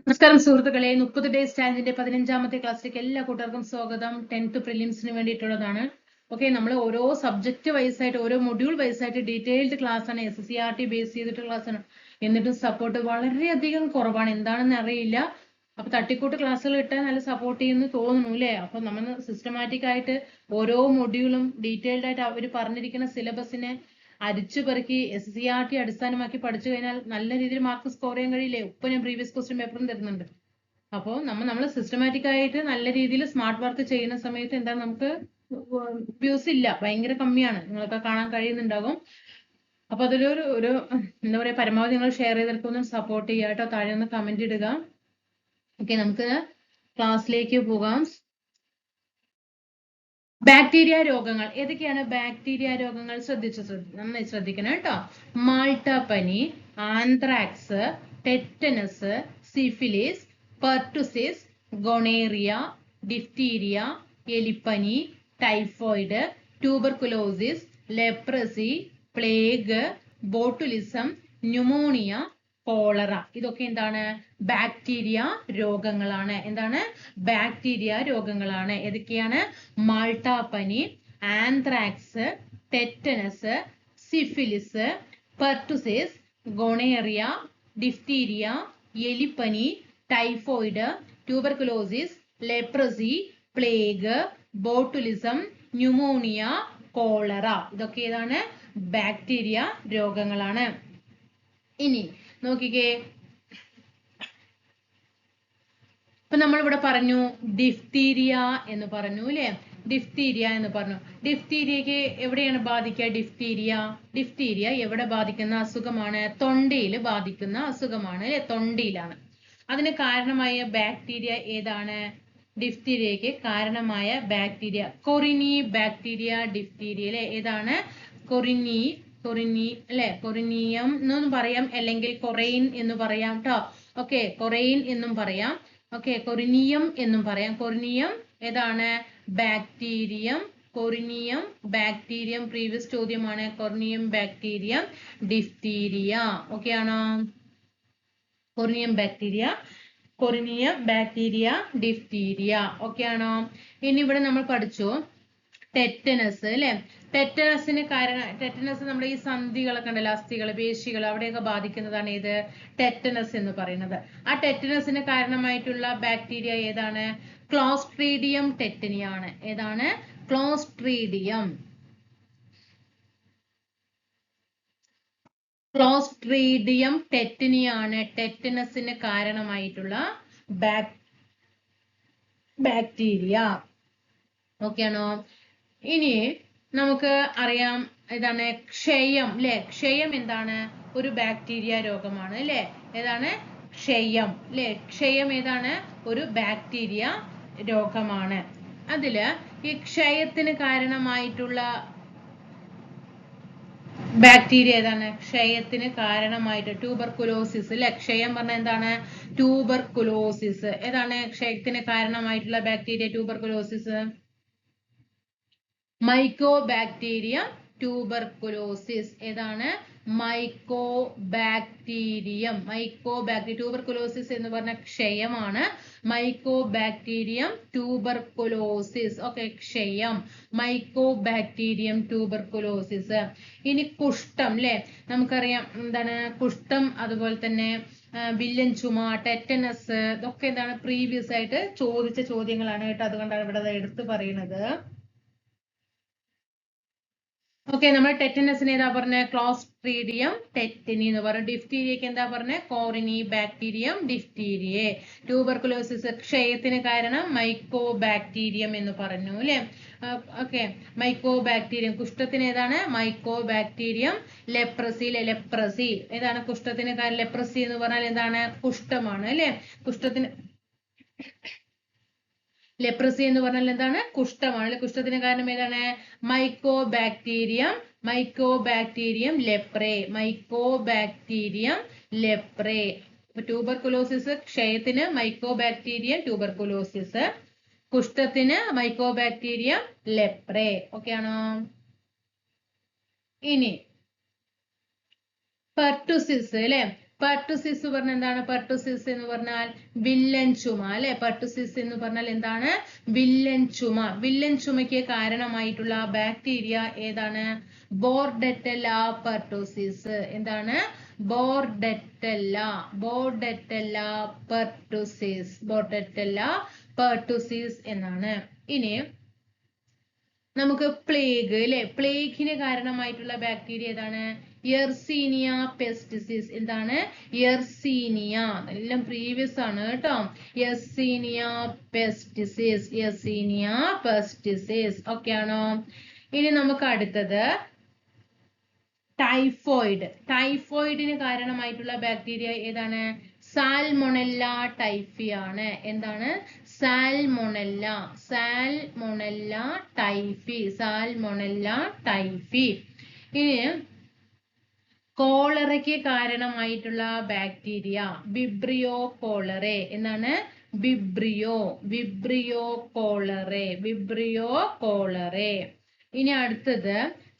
നമസ്കാരം സുഹൃത്തുക്കളെ, 30 ഡേയ്സ് ചാലഞ്ചിന്റെ 15ാമത്തെ ക്ലാസ്സിലേക്ക് എല്ലാ കൂട്ടുകാർക്കും സ്വാഗതം. 10th പ്രിലിംസിന് വേണ്ടിയിട്ടുള്ളതാണ്. ഓക്കെ, നമ്മൾ ഓരോ സബ്ജക്ട് വൈസ് ആയിട്ട്, ഓരോ മൊഡ്യൂൾ വൈസ് ആയിട്ട് ഡീറ്റെയിൽഡ് ക്ലാസ് ആണ്. SSCRT ബേസ് ചെയ്തിട്ട് ക്ലാസ് ആണ്. എന്നിട്ടും സപ്പോർട്ട് വളരെയധികം കുറവാണ്. എന്താണെന്ന് അറിയില്ല. അപ്പൊ തട്ടിക്കൂട്ട് ക്ലാസ്സുകൾ ഇട്ടാൽ നല്ല സപ്പോർട്ട് ചെയ്യുന്നു തോന്നുന്നു അല്ലേ? അപ്പൊ നമ്മൾ സിസ്റ്റമാറ്റിക് ആയിട്ട് ഓരോ മൊഡ്യൂളും ഡീറ്റെയിൽഡ് ആയിട്ട് അവർ പറഞ്ഞിരിക്കുന്ന സിലബസിനെ അരിച്ചു പെറുക്കി SSCRT അടിസ്ഥാനമാക്കി പഠിച്ചു കഴിഞ്ഞാൽ നല്ല രീതിയിൽ മാർക്ക് സ്കോർ ചെയ്യാൻ കഴിയില്ലേ? ഇപ്പൊ ഞാൻ പ്രീവിയസ് ക്വസ്റ്റ്യൻ പേപ്പറും തരുന്നുണ്ട്. അപ്പോൾ നമ്മൾ സിസ്റ്റമാറ്റിക് ആയിട്ട് നല്ല രീതിയിൽ സ്മാർട്ട് വർക്ക് ചെയ്യുന്ന സമയത്ത് എന്താ നമുക്ക് വ്യൂസ് ഇല്ല, ഭയങ്കര കമ്മിയാണ്. നിങ്ങൾക്ക് കാണാൻ കഴിയുന്നുണ്ടാകും. അപ്പൊ അതിലൊരു എന്താ പറയാ, പരമാവധി നിങ്ങൾ ഷെയർ ചെയ്തെടുക്കൊന്നും സപ്പോർട്ട് ചെയ്യുക കേട്ടോ. താഴെ ഒന്ന് കമന്റ് ഇടുക. ഓക്കെ, നമുക്ക് ക്ലാസ്സിലേക്ക് പോകാം. ബാക്ടീരിയ രോഗങ്ങൾ ഏതൊക്കെയാണ്? ബാക്ടീരിയ രോഗങ്ങൾ നന്നായി ശ്രദ്ധിക്കണം കേട്ടോ. മാൾട്ട പനി, anthrax, tetanus, syphilis, pertussis, gonorrhoea, diphtheria, എലിപ്പനി, typhoid, tuberculosis, leprosy, plague, botulism, pneumonia, cholera. ഇതൊക്കെ എന്താണ്? ബാക്ടീരിയ രോഗങ്ങളാണ്. എന്താണ്? ബാക്ടീരിയ രോഗങ്ങളാണ്. ഏതൊക്കെയാണ്? മാൾട്ട പനി, anthrax, tetanus, syphilis, pertussis, gonorrhoea, diphtheria, എലിപ്പനി, typhoid, tuberculosis, leprosy, plague, botulism, pneumonia, cholera. ഇതൊക്കെ ഏതാണ്? ബാക്ടീരിയ രോഗങ്ങളാണ്. ഇനി നോക്കിക്കേ, ഇപ്പൊ നമ്മൾ ഇവിടെ പറഞ്ഞു ഡിഫ്തീരിയ എന്ന് പറഞ്ഞു അല്ലെ? ഡിഫ്തീരിയ എന്ന് പറഞ്ഞു. ഡിഫ്തീരിയക്ക് എവിടെയാണ് ബാധിക്കുക? ഡിഫ്തീരിയ എവിടെ ബാധിക്കുന്ന അസുഖമാണ്? തൊണ്ടയിൽ ബാധിക്കുന്ന അസുഖമാണ് അല്ലെ? തൊണ്ടയിലാണ്. അതിന് കാരണമായ ബാക്ടീരിയ ഏതാണ്? ഡിഫ്തീരിയക്ക് കാരണമായ ബാക്ടീരിയ കൊറിനി ബാക്ടീരിയ ഡിഫ്തീരിയ അല്ലെ? ഏതാണ്? കൊറിനി അല്ലെ? കൊറിനിയം എന്നും പറയാം, അല്ലെങ്കിൽ കൊറൈൻ എന്ന് പറയാം കേട്ടോ. ഓക്കെ, കൊറൈൻ എന്നും പറയാം. ഓക്കെ, കൊറിനിയം എന്നും പറയാം. കൊറിനിയം ഏതാണ്? ബാക്ടീരിയം. കൊറിനിയം ബാക്ടീരിയം പ്രീവിയസ് ചോദ്യമാണ്. കൊറിനിയം ബാക്ടീരിയം ഡിഫ്തീരിയ. ഓക്കെ ആണോ? കൊറിനിയം ബാക്ടീരിയ ഡിഫ്തീരിയ. ഓക്കെ ആണോ? ഇനി ഇവിടെ നമ്മൾ പഠിച്ചു ടെറ്റനസ് അല്ലെ? ടെറ്റനസ് നമ്മുടെ ഈ സന്ധികളൊക്കെ ഉണ്ടല്ലോ, അസ്ഥികൾ, പേശികൾ, അവിടെയൊക്കെ ബാധിക്കുന്നതാണ് ഏത്? ടെറ്റനസ് എന്ന് പറയുന്നത്. ആ ടെറ്റനസിന് കാരണമായിട്ടുള്ള ബാക്ടീരിയ ഏതാണ്? ക്ലോസ്ട്രീഡിയം ടെറ്റനിയാണ്. ഏതാണ്? ക്ലോസ്ട്രീഡിയം ടെറ്റനിയാണ് ടെറ്റനസിന് കാരണമായിട്ടുള്ള ബാക്ടീരിയ. ഓക്കെ ആണോ? ഇനി നമുക്ക് അറിയാം ഏതാണ്? ക്ഷയം അല്ലെ? ക്ഷയം എന്താണ്? ഒരു ബാക്ടീരിയ രോഗമാണ് അല്ലെ? ഏതാണ്? ക്ഷയം അല്ലെ? ക്ഷയം ഏതാണ്? ഒരു ബാക്ടീരിയ രോഗമാണ്. അതില് ഈ ക്ഷയത്തിന് കാരണമായിട്ടുള്ള ബാക്ടീരിയ ഏതാണ്? ക്ഷയത്തിന് കാരണമായിട്ട് ട്യൂബർകുലോസിസ് അല്ലെ? ക്ഷയം പറഞ്ഞ എന്താണ്? ട്യൂബർകുലോസിസ്. ഏതാണ് ക്ഷയത്തിന് കാരണമായിട്ടുള്ള ബാക്ടീരിയ? ട്യൂബർകുലോസിസ്. Mycobacterium tuberculosis. ഏതാണ്? മൈക്കോബാക്ടീരിയം. ട്യൂബർകുലോസിസ് എന്ന് പറഞ്ഞ ക്ഷയമാണ്. Mycobacterium tuberculosis. ഓക്കെ, ക്ഷയം, മൈക്കോബാക്ടീരിയം ട്യൂബർകുലോസിസ്. ഇനി കുഷ്ഠം അല്ലെ? നമുക്കറിയാം എന്താണ് കുഷ്ഠം. അതുപോലെ തന്നെ വില്ലൻ ചുമ, ടെറ്റനസ്, ഇതൊക്കെ എന്താണ്? പ്രീവിയസ് ആയിട്ട് ചോദിച്ച ചോദ്യങ്ങളാണ് കേട്ടോ. അതുകൊണ്ടാണ് ഇവിടെ എടുത്തു പറയുന്നത്. ഓക്കെ, നമ്മൾ ടെറ്റനസിന് ഏതാ പറഞ്ഞ? ക്ലോസ്ട്രീഡിയം ടെറ്റനി എന്ന് പറയും. ഡിഫ്തീരിയക്ക് എന്താ പറഞ്ഞ? കോറിനി ബാക്ടീരിയം ഡിഫ്തീരിയെ. ട്യൂബർകുലോസിസ് ക്ഷയത്തിന് കാരണം മൈക്കോബാക്ടീരിയം എന്ന് പറഞ്ഞു അല്ലെ? Okay, mycobacterium. കുഷ്ഠത്തിന് ഏതാണ്? മൈക്കോബാക്ടീരിയം. ലെപ്രസി ഏതാണ്? കുഷ്ഠത്തിന് കാരണം. ലെപ്രസി എന്ന് പറഞ്ഞാൽ എന്താണ്? കുഷ്ഠമാണ് അല്ലെ? കുഷ്ഠത്തിന് ലെപ്രസി എന്ന് പറഞ്ഞാൽ എന്താണ്? കുഷ്ഠമാണ്. കുഷ്ഠത്തിന് കാരണം ഏതാണ്? Mycobacterium leprae. ട്യൂബർകുലോസിസ് ക്ഷയത്തിന് മൈക്കോബാക്ടീരിയം ട്യൂബർകുലോസിസ്, കുഷ്ഠത്തിന് മൈക്കോബാക്ടീരിയം ലെപ്രേ. ഓക്കെ ആണോ? ഇനി പെർട്ടുസിസ് അല്ലെ? പെർട്ടുസിസ് പറഞ്ഞാൽ എന്താണ്? പെർട്ടുസിസ് എന്ന് പറഞ്ഞാൽ വില്ലൻ ചുമ അല്ലെ. പെർട്ടുസിസ് എന്ന് പറഞ്ഞാൽ എന്താണ്? വില്ലൻ ചുമ. വില്ലൻ ചുമയ്ക്ക് കാരണമായിട്ടുള്ള ബാക്ടീരിയ ഏതാണ്? ബോർഡെറ്റല്ല പെർട്ടുസിസ്. എന്താണ്? ബോർഡെറ്റല്ല പെർട്ടുസിസ്. ബോർഡെറ്റല്ല പെർട്ടുസിസ് എന്നാണ്. ഇനി നമുക്ക് പ്ലേഗ് അല്ലെ. പ്ലേഗിന് കാരണമായിട്ടുള്ള ബാക്ടീരിയ ഏതാണ്? യെർസീനിയ പെസ്റ്റിസിസ്. എന്താണ്? യെർസീനിയ. എല്ലാം പ്രീവിയസ് ആണ് കേട്ടോ. യെർസീനിയ പെസ്റ്റിസിസ്. ഓക്കെ ആണോ? ഇനി നമുക്ക് അടുത്തത് ടൈഫോയിഡ്. ടൈഫോയിഡിന് കാരണമായിട്ടുള്ള ബാക്ടീരിയ ഏതാണ്? സാൽമൊണല്ല ടൈഫി ആണ്. എന്താണ്? Salmonella typhi. ഇനി കോളറയ്ക്ക് കാരണമായിട്ടുള്ള ബാക്ടീരിയ വിബ്രിയോ കോളറെ. എന്താണ്? Vibrio cholerae. ഇനി അടുത്തത്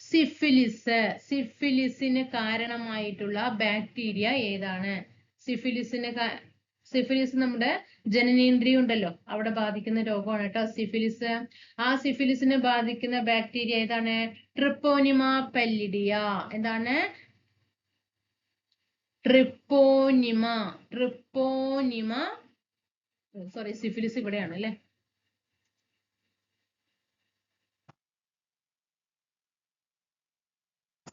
സിഫിലിസ്. സിഫിലിസിന് കാരണമായിട്ടുള്ള ബാക്ടീരിയ ഏതാണ്? സിഫിലിസ് നമ്മുടെ ജനനേന്ദ്രിയം ഉണ്ടല്ലോ, അവിടെ ബാധിക്കുന്ന രോഗമാണ് കേട്ടോ സിഫിലിസ്. ആ സിഫിലിസിനെ ബാധിക്കുന്ന ബാക്ടീരിയ ഏതാണ്? ട്രിപ്പോനിമ പല്ലിഡിയ. എന്താണ്? ട്രിപ്പോനിമ. സോറി, സിഫിലിസ് ഇവിടെയാണ് അല്ലെ.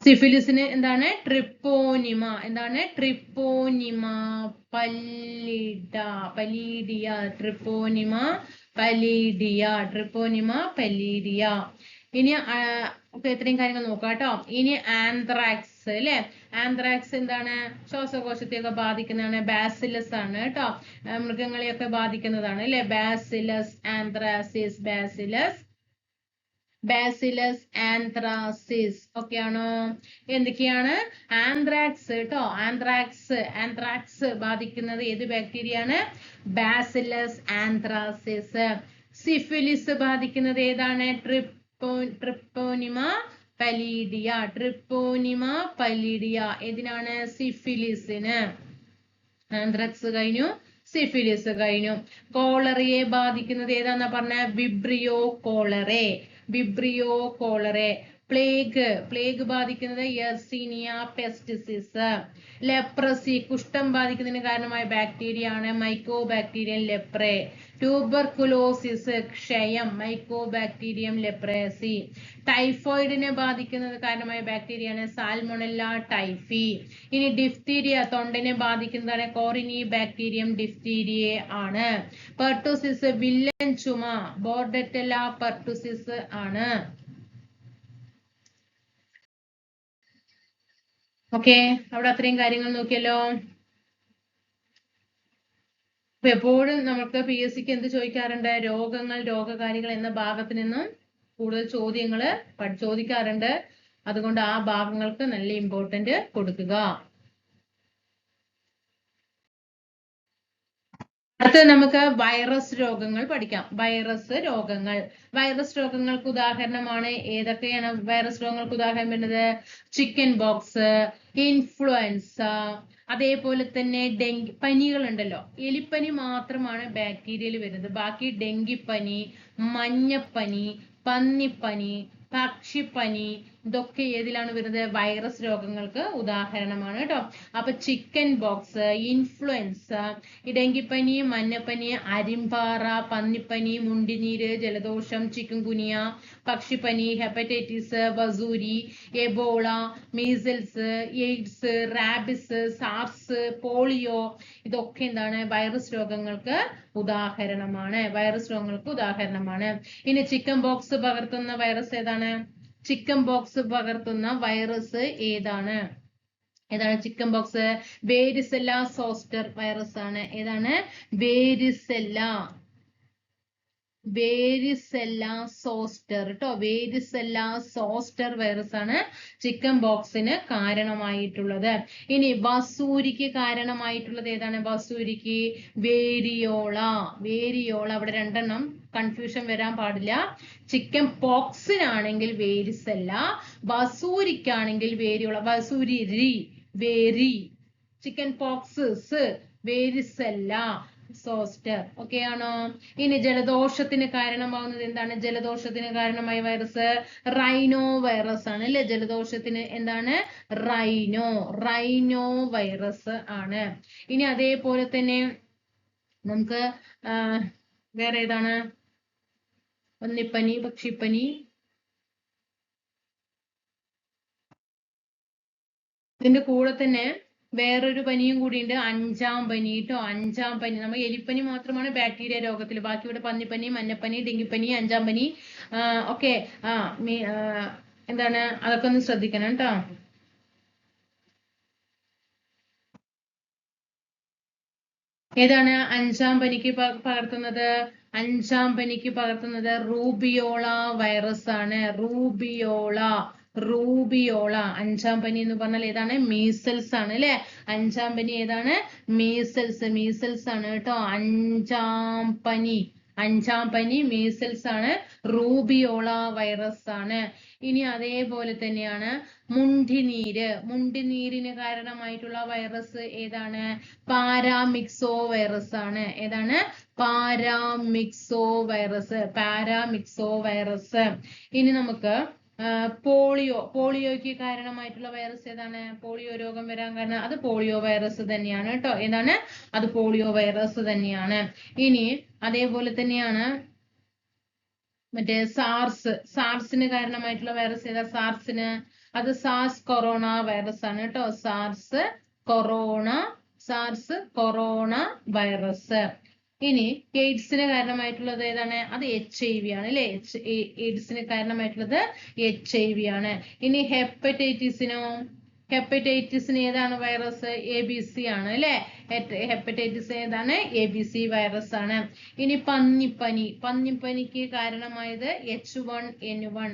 സിഫിലിസിന് എന്താണ്? ട്രിപ്പോനിമ. എന്താണ്? ട്രിപ്പോനിമ പല്ലിഡിയ. ഇനി ഇത്രയും കാര്യങ്ങൾ നോക്കാം കേട്ടോ. ഇനി ആന്ത്രാക്സ് അല്ലെ. ആന്ത്രാക്സ് എന്താണ്? ശ്വാസകോശത്തെയൊക്കെ ബാധിക്കുന്നതാണ്. ബാസിലസ് ആണ് കേട്ടോ. മൃഗങ്ങളെയൊക്കെ ബാധിക്കുന്നതാണ് അല്ലെ. Bacillus anthracis. ഓക്കെ ആണോ? എന്തൊക്കെയാണ്? ആന്ത്രാക്സ് കേട്ടോ. ആന്ത്രാക്സ് ബാധിക്കുന്നത് ഏത് ബാക്ടീരിയ ആണ്? Bacillus anthracis. സിഫിലിസ് ബാധിക്കുന്നത് ഏതാണ്? ട്രിപ്പോനിമ പല്ലിഡിയ. ഏതിനാണ്? സിഫിലിസിന്. ആന്ത്രാക്സ് കഴിഞ്ഞു, സിഫിലിസ് കഴിഞ്ഞു. കോളറയെ ബാധിക്കുന്നത് ഏതാന്നാ പറഞ്ഞ? Vibrio cholerae. പ്ലേഗ് ബാധിക്കുന്നത് യെർസീനിയ പെസ്റ്റിസിസ്. ലെപ്രസി കുഷ്ഠം ബാധിക്കുന്നതിന് കാരണമായ ബാക്ടീരിയ ആണ് മൈക്കോബാക്ടീരിയം ലെപ്രേ. ട്യൂബർകുലോസിസ് ക്ഷയം, മൈക്കോബാക്ടീരിയം ലെപ്രേസി. ടൈഫോയിഡിനെ ബാധിക്കുന്നത് കാരണമായ ബാക്ടീരിയ ആണ് സാൽമൊണല്ല ടൈഫി. ഇനി ഡിഫ്തീരിയ തൊണ്ടനെ ബാധിക്കുന്നതാണ് കോറിനി ബാക്ടീരിയം ഡിഫ്തീരിയ ആണ്. പെർട്ടുസിസ് വില്ലൻ ചുമ, ബോർഡെറ്റല്ല പെർട്ടുസിസ് ആണ്. ഓക്കെ, അവിടെ അത്രയും കാര്യങ്ങൾ നോക്കിയല്ലോ. അപ്പൊ എപ്പോഴും നമുക്ക് PSCക്ക് എന്ത് ചോദിക്കാറുണ്ട്? രോഗങ്ങൾ, രോഗകാരികൾ എന്ന ഭാഗത്ത് നിന്നും കൂടുതൽ ചോദ്യങ്ങൾ ചോദിക്കാറുണ്ട്. അതുകൊണ്ട് ആ ഭാഗങ്ങൾക്ക് നല്ല ഇമ്പോർട്ടന്റ് കൊടുക്കുക. അടുത്തത് നമുക്ക് വൈറസ് രോഗങ്ങൾ പഠിക്കാം. വൈറസ് രോഗങ്ങൾക്ക് ഉദാഹരണമാണ് ഏതൊക്കെയാണ്? വൈറസ് രോഗങ്ങൾക്ക് ഉദാഹരണം വരുന്നത് ചിക്കൻ ബോക്സ്, ഇൻഫ്ലുവൻസ, അതേപോലെ തന്നെ ഡെങ്കി പനികൾ ഉണ്ടല്ലോ. എലിപ്പനി മാത്രമാണ് ബാക്ടീരിയയിൽ വരുന്നത്. ബാക്കി ഡെങ്കിപ്പനി, മഞ്ഞപ്പനി, പന്നിപ്പനി, പക്ഷിപ്പനി ഇതൊക്കെ ഏതിലാണ് വരുന്നത്? വൈറസ് രോഗങ്ങൾക്ക് ഉദാഹരണമാണ് കേട്ടോ. അപ്പൊ ചിക്കൻ ബോക്സ്, ഇൻഫ്ലുവൻസ, ഡെങ്കിപ്പനി, മഞ്ഞപ്പനി, അരിമ്പാറ, പന്നിപ്പനി, മുണ്ടിനീര്, ജലദോഷം, ചിക്കൻ ഗുനിയ, പക്ഷിപ്പനി, ഹെപ്പറ്റൈറ്റിസ്, വസൂരി, Ebola, measles, AIDS, rabies, SARS, polio ഇതൊക്കെ എന്താണ്? വൈറസ് രോഗങ്ങൾക്ക് ഉദാഹരണമാണ്. ഇനി ചിക്കൻ ബോക്സ് പകർത്തുന്ന വൈറസ് ഏതാണ്? ചിക്കൻ ബോക്സ് പകർത്തുന്ന വൈറസ് ഏതാണ്? Chicken pox? Varicella zoster virus ആണ്. ഏതാണ്? വേരിസെല്ല സോസ്റ്റർ കേട്ടോ. വേരിസെല്ല സോസ്റ്റർ വൈറസ് ആണ് ചിക്കൻ ബോക്സിന് കാരണമായിട്ടുള്ളത്. ഇനി വസൂരിക്ക് കാരണമായിട്ടുള്ളത് ഏതാണ്? വസൂരിക്ക് വേരിയോള. അവിടെ രണ്ടെണ്ണം കൺഫ്യൂഷൻ വരാൻ പാടില്ല. ചിക്കൻ പോക്സിനാണെങ്കിൽ വേരിസെല്ല, വസൂരിക്കാണെങ്കിൽ വേരിയോള. വസൂരി വേരി, chicken pox, varicella zoster. Okay ആണോ? ഇനി ജലദോഷത്തിന് കാരണമാവുന്നത് എന്താണ്? ജലദോഷത്തിന് കാരണമായ വൈറസ് റൈനോ വൈറസ് ആണ് അല്ലെ? ജലദോഷത്തിന് എന്താണ്? റൈനോ വൈറസ് ആണ്. ഇനി അതേപോലെ തന്നെ നമുക്ക് വേറെ ഏതാണ്? പന്നിപ്പനി, പക്ഷിപ്പനി, ഇതിന്റെ കൂടെ തന്നെ വേറൊരു പനിയും കൂടിയുണ്ട്, അഞ്ചാം പനി കേട്ടോ. അഞ്ചാം പനി, നമ്മൾ എലിപ്പനി മാത്രമാണ് ബാക്ടീരിയ രോഗത്തിൽ, ബാക്കി ഇവിടെ പന്നിപ്പനി, മഞ്ഞപ്പനി, ഡെങ്കിപ്പനി, അഞ്ചാം പനി ഒക്കെ എന്താണ്, അതൊക്കെ ഒന്ന് ശ്രദ്ധിക്കണം കേട്ടോ. ഏതാണ് അഞ്ചാം പനിക്ക് പകർത്തുന്നത്? അഞ്ചാം പനിക്ക് പകർത്തുന്നത് റൂബിയോള വൈറസ് ആണ്. റൂബിയോള. അഞ്ചാം പനി എന്ന് പറഞ്ഞാൽ ഏതാണ്? മീസൽസ് ആണ് അല്ലെ? അഞ്ചാം പനി ഏതാണ്? മീസൽസ് ആണ് കേട്ടോ. അഞ്ചാം പനി മീസൽസ് ആണ്. റൂബിയോള വൈറസ് ആണ്. ഇനി അതേപോലെ തന്നെയാണ് മുണ്ടിനീരിന് കാരണമായിട്ടുള്ള വൈറസ് ഏതാണ്? പാരാമിക്സോ വൈറസ് ആണ്. ഏതാണ്? Paramyxo virus. ഇനി നമുക്ക് പോളിയോയ്ക്ക് കാരണമായിട്ടുള്ള വൈറസ് ഏതാണ്? പോളിയോ രോഗം വരാൻ കാരണം അത് പോളിയോ വൈറസ് തന്നെയാണ് കേട്ടോ. ഏതാണ്? അത് പോളിയോ വൈറസ് തന്നെയാണ്. ഇനി അതേപോലെ തന്നെയാണ് മറ്റേ സാർസിന് കാരണമായിട്ടുള്ള വൈറസ് ഏതാ? അത് സാർസ് കൊറോണ വൈറസ് ആണ് കേട്ടോ. SARS corona virus. ഇനി എയ്ഡ്സിന് കാരണമായിട്ടുള്ളത് ഏതാണ്? അത് HIV ആണ് അല്ലെ? എയ്ഡ്സിന് കാരണമായിട്ടുള്ളത് HIV ആണ്. ഇനി ഹെപ്പറ്റൈറ്റിസിന് ഏതാണ് വൈറസ്? ABC ആണ് അല്ലെ? ഹെപ്പറ്റൈറ്റിസ് ഏതാണ്? ABC വൈറസ് ആണ്. ഇനി പന്നിപ്പനിക്ക് കാരണമായത് H1N1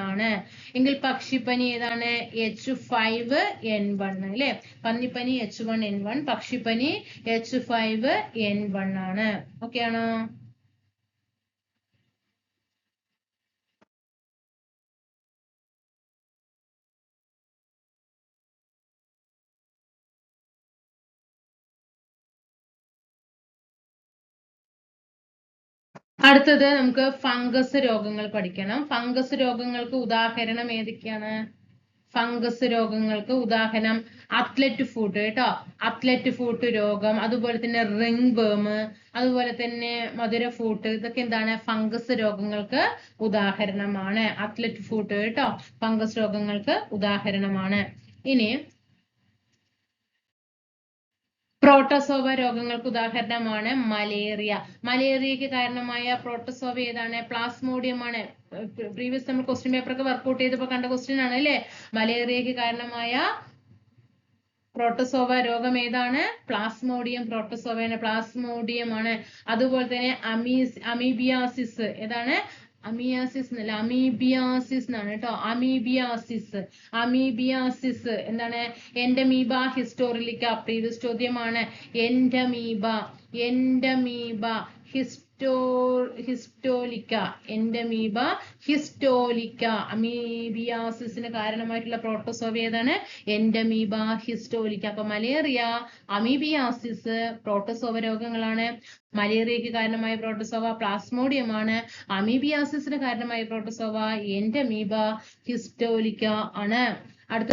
ആണ്. എങ്കിൽ പക്ഷിപ്പനി ഏതാണ്? H5N1 അല്ലെ? പന്നിപ്പനി H1N1, പക്ഷിപ്പനി H5N1 ആണ്. ഓക്കെ ആണോ? അടുത്തത് നമുക്ക് ഫംഗസ് രോഗങ്ങൾ പഠിക്കണം. ഫംഗസ് രോഗങ്ങൾക്ക് ഉദാഹരണം ഏതൊക്കെയാണ്? ഫംഗസ് രോഗങ്ങൾക്ക് ഉദാഹരണം അത്ലറ്റ് ഫുഡ് കേട്ടോ. അത്ലറ്റ് ഫുഡ് രോഗം, അതുപോലെ തന്നെ റിംഗ് വേം, അതുപോലെ തന്നെ മധുര ഫൂട്ട്, ഇതൊക്കെ എന്താണ്? ഫംഗസ് രോഗങ്ങൾക്ക് ഉദാഹരണമാണ്. അത്ലറ്റ് ഫുഡ് കേട്ടോ ഫംഗസ് രോഗങ്ങൾക്ക് ഉദാഹരണമാണ്. ഇനി പ്രോട്ടോസോവ രോഗങ്ങൾക്ക് ഉദാഹരണമാണ് മലേറിയക്ക് കാരണമായ പ്രോട്ടോസോവ ഏതാണ്? പ്ലാസ്മോഡിയം ആണ്. പ്രീവിയസ് നമ്മൾ ക്വസ്റ്റ്യൻ പേപ്പറൊക്കെ വർക്ക്ഔട്ട് ചെയ്തപ്പോൾ കണ്ട ക്വസ്റ്റ്യൻ ആണ് അല്ലെ? മലേറിയക്ക് കാരണമായ പ്രോട്ടോസോവ രോഗം ഏതാണ്? പ്ലാസ്മോഡിയം ആണ്. അതുപോലെ തന്നെ അമീബിയാസിസ് ഏതാണ്? അമീബിയാസിസ് എന്നാണ് കേട്ടോ. അമീബിയാസിസ് എന്താണ്? എൻഡമീബ ഹിസ്റ്റോറിലിക്ക. പ്രീവിയസ് ചോദ്യമാണ്. എൻഡമീബ ഹിസ്റ്റോലിക്ക. അമീബിയാസിസിന് കാരണമായിട്ടുള്ള പ്രോട്ടോസോവ ഏതാണ്? എൻഡമീബ ഹിസ്റ്റോലിക്ക. അപ്പൊ മലേറിയ, അമീബിയാസിസ് പ്രോട്ടോസോവ രോഗങ്ങളാണ്. മലേറിയക്ക് കാരണമായ പ്രോട്ടോസോവ പ്ലാസ്മോഡിയം ആണ്. അമീബിയാസിസിന് കാരണമായ പ്രോട്ടോസോവ എൻഡമീബ ഹിസ്റ്റോലിക്ക ആണ്. അടുത്ത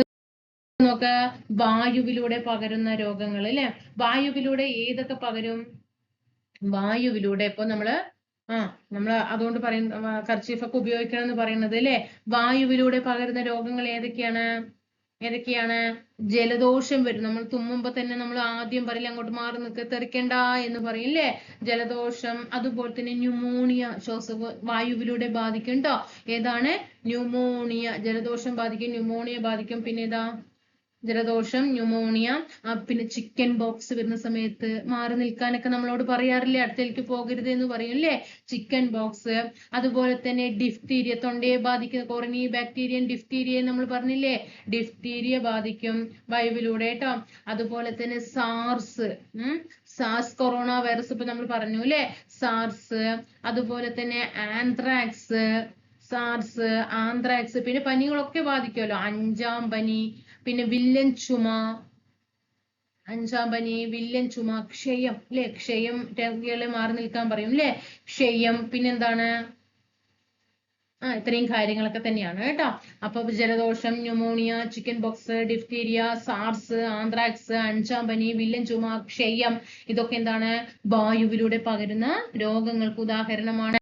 നോക്ക്, വായുവിലൂടെ പകരുന്ന രോഗങ്ങൾ അല്ലെ? വായുവിലൂടെ ഏതൊക്കെ പകരും? വായുവിലൂടെ ഇപ്പൊ നമ്മള് അതുകൊണ്ട് പറയുന്ന കർച്ചീഫൊക്കെ ഉപയോഗിക്കണം എന്ന് പറയുന്നത് അല്ലെ? വായുവിലൂടെ പകരുന്ന രോഗങ്ങൾ ഏതൊക്കെയാണ്? ജലദോഷം വരും. നമ്മൾ തുമ്മുമ്പോ തന്നെ നമ്മൾ ആദ്യം പറയില്ല, അങ്ങോട്ട് മാറി നിൽക്ക്, തെറിക്കണ്ട എന്ന് പറയും അല്ലെ? ജലദോഷം. അതുപോലെ തന്നെ ന്യൂമോണിയ വായുവിലൂടെ ബാധിക്കും കേട്ടോ. ഏതാണ്? ന്യൂമോണിയ. ജലദോഷം ബാധിക്കും, ന്യൂമോണിയ ബാധിക്കും. പിന്നെ ഏതാ? ജലദോഷം, ന്യൂമോണിയ. പിന്നെ ചിക്കൻ ബോക്സ് വരുന്ന സമയത്ത് മാറി നിൽക്കാനൊക്കെ നമ്മളോട് പറയാറില്ലേ? അടുത്തേക്ക് പോകരുത് എന്ന് പറയും അല്ലേ? Chicken box. അതുപോലെ തന്നെ ഡിഫ്തീരിയ, തൊണ്ടയെ ബാധിക്കുന്ന കൊറിനി ബാക്ടീരിയൻ ഡിഫ്തീരിയ നമ്മൾ പറഞ്ഞില്ലേ? ഡിഫ്തീരിയ ബാധിക്കും വായുവിലൂടെ കേട്ടോ. അതുപോലെ തന്നെ സാർസ് കൊറോണ വൈറസ് ഇപ്പൊ നമ്മൾ പറഞ്ഞു അല്ലേ? സാർസ്. അതുപോലെ തന്നെ ആന്ത്രാക്സ്, പിന്നെ പനികളൊക്കെ ബാധിക്കുമല്ലോ. അഞ്ചാം പനി, പിന്നെ വില്ലൻ ചുമ, അഞ്ചാം പനി, വില്ലൻ ചുമ, ക്ഷയം അല്ലെ, ക്ഷയം രോഗികളെ മാറി നിൽക്കാൻ പറയും അല്ലെ, ക്ഷയം. പിന്നെന്താണ്, ഇത്രയും കാര്യങ്ങളൊക്കെ തന്നെയാണ് കേട്ടോ. അപ്പൊ ജലദോഷം, pneumonia, chicken box, diphtheria, SARS, anthrax, അഞ്ചാം പനി, വില്ലൻ ചുമ, ക്ഷയം, ഇതൊക്കെ എന്താണ്, വായുവിലൂടെ പകരുന്ന രോഗങ്ങൾക്ക് ഉദാഹരണമാണ്.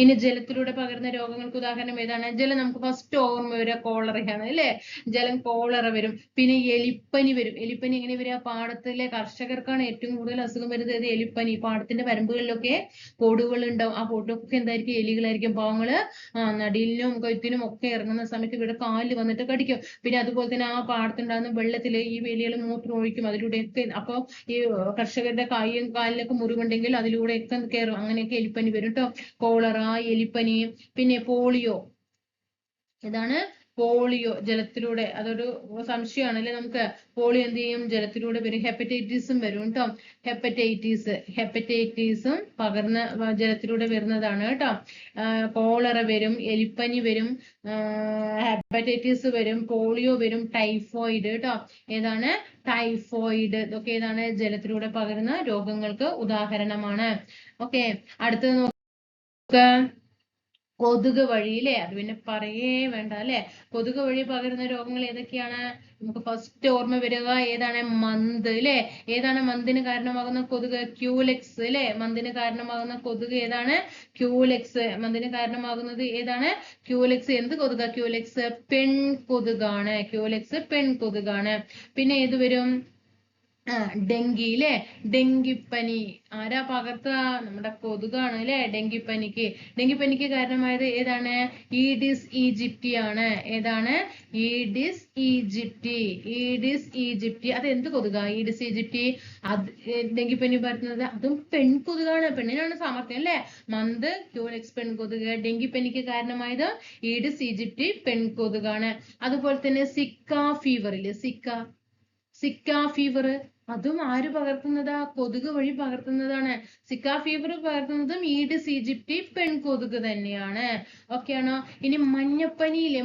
ഇനി ജലത്തിലൂടെ പകരുന്ന രോഗങ്ങൾക്ക് ഉദാഹരണം ഏതാണ്? ജലം നമുക്ക് ഫസ്റ്റ് ഓർമ്മ വരിക കോളറയാണ് അല്ലെ, ജലം കോളറ വരും. പിന്നെ എലിപ്പനി വരും. എലിപ്പനി എങ്ങനെ വരിക? പാടത്തിലെ കർഷകർക്കാണ് ഏറ്റവും കൂടുതൽ അസുഖം വരുന്നത് എലിപ്പനി. പാടത്തിന്റെ വരമ്പുകളിലൊക്കെ കൊടുകൾ ഉണ്ടാവും. ആ കൊടുക്കൊക്കെ എന്തായിരിക്കും? എലികളായിരിക്കും. പാവങ്ങള് നടിയിലും കൊയ്ത്തിനും ഒക്കെ ഇറങ്ങുന്ന സമയത്ത് ഇവിടെ കാലിൽ വന്നിട്ട് കടിക്കും. പിന്നെ അതുപോലെ തന്നെ ആ പാടത്തുണ്ടാകുന്ന വെള്ളത്തില് ഈ എലികൾ മൂത്രം ഒഴിക്കും. അതിലൂടെയൊക്കെ അപ്പൊ ഈ കർഷകരുടെ കൈയും കാലിലൊക്കെ മുറിവുണ്ടെങ്കിൽ അതിലൂടെയൊക്കെ കയറും. അങ്ങനെയൊക്കെ എലിപ്പനി വരും കേട്ടോ. കോളറ, എലിപ്പനി. പിന്നെ പോളിയോ, ഇതാണ് പോളിയോ, ജലത്തിലൂടെ. അതൊരു സംശയമാണ് അല്ലെ നമുക്ക്. പോളിയോ എന്ത് ചെയ്യും? ജലത്തിലൂടെ വരും. ഹെപ്പറ്റൈറ്റിസും വരും കേട്ടോ. ഹെപ്പറ്റൈറ്റീസും പകർന്ന ജലത്തിലൂടെ വരുന്നതാണ് കേട്ടോ. കോളറ വരും, എലിപ്പനി വരും, ഹെപ്പറ്റൈറ്റിസ് വരും, പോളിയോ വരും, ടൈഫോയിഡ് കേട്ടോ. ഏതാണ്? ടൈഫോയിഡ്. ഇതൊക്കെ ഏതാണ്? ജലത്തിലൂടെ പകരുന്ന രോഗങ്ങൾക്ക് ഉദാഹരണമാണ്. ഓക്കെ, അടുത്തത് നോക്കുക, കൊതുക് വഴി അല്ലെ, അത് പിന്നെ പറയേ വേണ്ട അല്ലെ. കൊതുക് വഴി പകരുന്ന രോഗങ്ങൾ ഏതൊക്കെയാണ്? നമുക്ക് ഫസ്റ്റ് ഓർമ്മ വരിക ഏതാണ്? മന്ത് അല്ലെ. ഏതാണ് മന്തിന് കാരണമാകുന്ന കൊതുക്? ക്യൂലെക്സ് അല്ലെ. മന്തിന് കാരണമാകുന്ന കൊതുക് ഏതാണ്? ക്യൂലെക്സ്. മന്തിന് കാരണമാകുന്നത് ഏതാണ്? ക്യൂലെക്സ്. എന്ത് കൊതുക? ക്യൂലെക്സ് പെൺകൊതുകാണ്. ക്യൂലെക്സ് പെൺകൊതുകാണ്. പിന്നെ ഏത് വരും? ഡെങ്കി അല്ലെ. ഡെങ്കിപ്പനി ആരാ പകർത്തുക? നമ്മുടെ കൊതുകാണ് അല്ലെ. ഡെങ്കിപ്പനിക്ക് കാരണമായത് ഏതാണ്? ഈഡിസ് ഈജിപ്റ്റി ആണ്. ഏതാണ്? Aedes aegypti. അത് എന്ത് കൊതുക? Aedes aegypti. അത് ഡെങ്കിപ്പനി പകർത്തുന്നത് അതും പെൺകൊതുകാണ്. പെണ്ണിനാണ് സാമർത്ഥ്യം അല്ലെ. Month, Culex പെൺകൊതുക്. ഡെങ്കിപ്പനിക്ക് കാരണമായത് ഈഡിസ് ഈജിപ്റ്റി പെൺകൊതുകാണ്. അതുപോലെ തന്നെ സിക്ക ഫീവർ ഇല്ലേ, സിക്ക ഫീവർ, അതും ആര് പകർത്തുന്നതാ? കൊതുക് വഴി പകർത്തുന്നതാണ്. സിക്ക ഫീവർ പകർത്തുന്നതും ഈഡിസ് ഈജിപ്റ്റി പെൺകൊതുക് തന്നെയാണ്. ഓക്കെയാണോ? ഇനി മഞ്ഞപ്പനി ഇല്ലേ,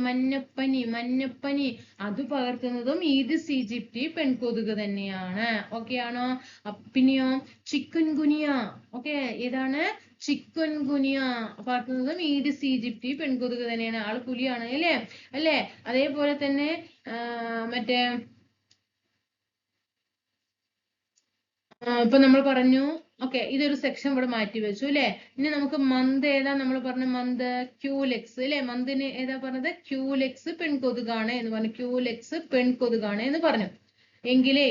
മഞ്ഞപ്പനി അത് പകർത്തുന്നതും ഈഡിസ് ഈജിപ്റ്റി പെൺകൊതുക് തന്നെയാണ്. ഓക്കെയാണോ? പിന്നെയോ ചിക്കൻ ഗുനിയ. ഓക്കെ, ഏതാണ്? ചിക്കൻ ഗുനിയ പകർത്തുന്നതും ഈഡിസ് ഈജിപ്റ്റി പെൺകൊതുക് തന്നെയാണ്. ആള് പുലിയാണ് അല്ലേ. അതേപോലെ തന്നെ മറ്റേ ഇപ്പൊ നമ്മൾ പറഞ്ഞു. ഓക്കെ, ഇതൊരു സെക്ഷൻ ഇവിടെ മാറ്റി വെച്ചു അല്ലെ. ഇനി നമുക്ക് മന്ത് ഏതാ നമ്മൾ പറഞ്ഞു? മന്ത് ക്യൂലെക്സ് അല്ലെ. മന്തിന് ഏതാ പറഞ്ഞത്? ക്യൂലെക്സ് പെൺകൊതുകാണ് എന്ന് പറഞ്ഞു. ക്യൂലെക്സ് പെൺകൊതുകാണ് എന്ന് പറഞ്ഞു. എങ്കിലേ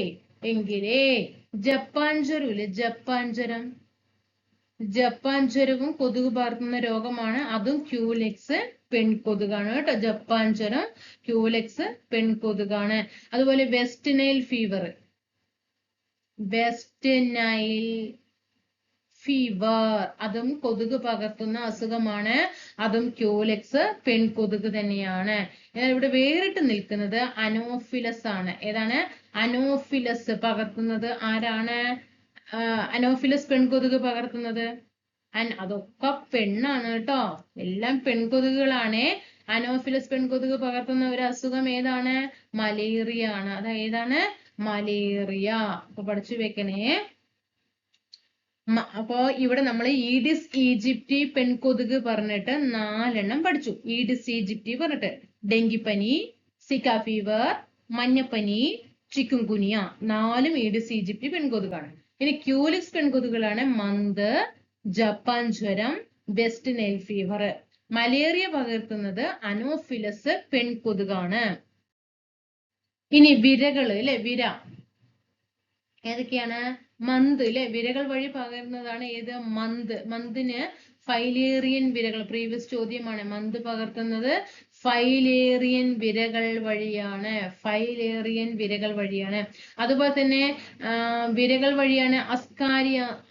ജപ്പാൻ ജ്വരം ഇല്ലേ, ജപ്പാൻ ജ്വരവും കൊതുക് പകർത്തുന്ന രോഗമാണ്. അതും ക്യൂലെക്സ് പെൺകൊതുകാണ് കേട്ടോ. ജപ്പാൻ ജ്വരം ക്യൂലെക്സ് പെൺകൊതുകാണ്. അതുപോലെ വെസ്റ്റ് നൈൽ ഫീവർ അതും കൊതുക് പകർത്തുന്ന അസുഖമാണ്. അതും ക്യൂലെക്സ് പെൺകൊതുക് തന്നെയാണ്. എന്നാൽ ഇവിടെ വേറിട്ട് നിൽക്കുന്നത് അനോഫിലസ് ആണ്. ഏതാണ്? അനോഫിലസ് പകർത്തുന്നത് ആരാണ്? അനോഫിലസ് പെൺകൊതുക് പകർത്തുന്നത് അതൊക്കെ പെണ്ണാണ് കേട്ടോ. എല്ലാം പെൺകൊതുകുകളാണ്. അനോഫിലസ് പെൺകൊതുക് പകർത്തുന്ന ഒരു അസുഖം ഏതാണ്? മലേറിയ ആണ്. അതായതാണ് മലേറിയ. അപ്പൊ പഠിച്ചു വെക്കണേ. അപ്പോ ഇവിടെ നമ്മൾ ഈഡിസ് ഈജിപ്റ്റി പെൺകൊതുക് പറഞ്ഞിട്ട് 4 പഠിച്ചു. ഈഡിസ് ഈജിപ്റ്റി പറഞ്ഞിട്ട് ഡെങ്കിപ്പനി, സിക്ക ഫീവർ, മഞ്ഞപ്പനി, ചിക്കൻ ഗുനിയ, 4 ഈഡിസ് ഈജിപ്റ്റി പെൺകൊതുകാണ്. ഇനി ക്യൂലിക്സ് പെൺകൊതുകുകളാണ് മന്ത്, ജപ്പാൻ ജ്വരം, വെസ്റ്റ് നൈൽ ഫീവർ. മലേറിയ പകർത്തുന്നത് അനോഫിലസ് പെൺകൊതുകാണ്. ഇനി വിരകൾ അല്ലെ, വിര ഏതൊക്കെയാണ്? മന്ത് അല്ലെ. വിരകൾ വഴി പകരുന്നതാണ് ഏത്? മന്തിന് ഫൈലേറിയൻ വിരകൾ. പ്രീവിയസ് ചോദ്യമാണ്. മന്ത് പകർത്തുന്നത് ഫൈലേറിയൻ വിരകൾ വഴിയാണ്. അതുപോലെ തന്നെ വിരകൾ വഴിയാണ് അസ്കാരിയാസിസ്.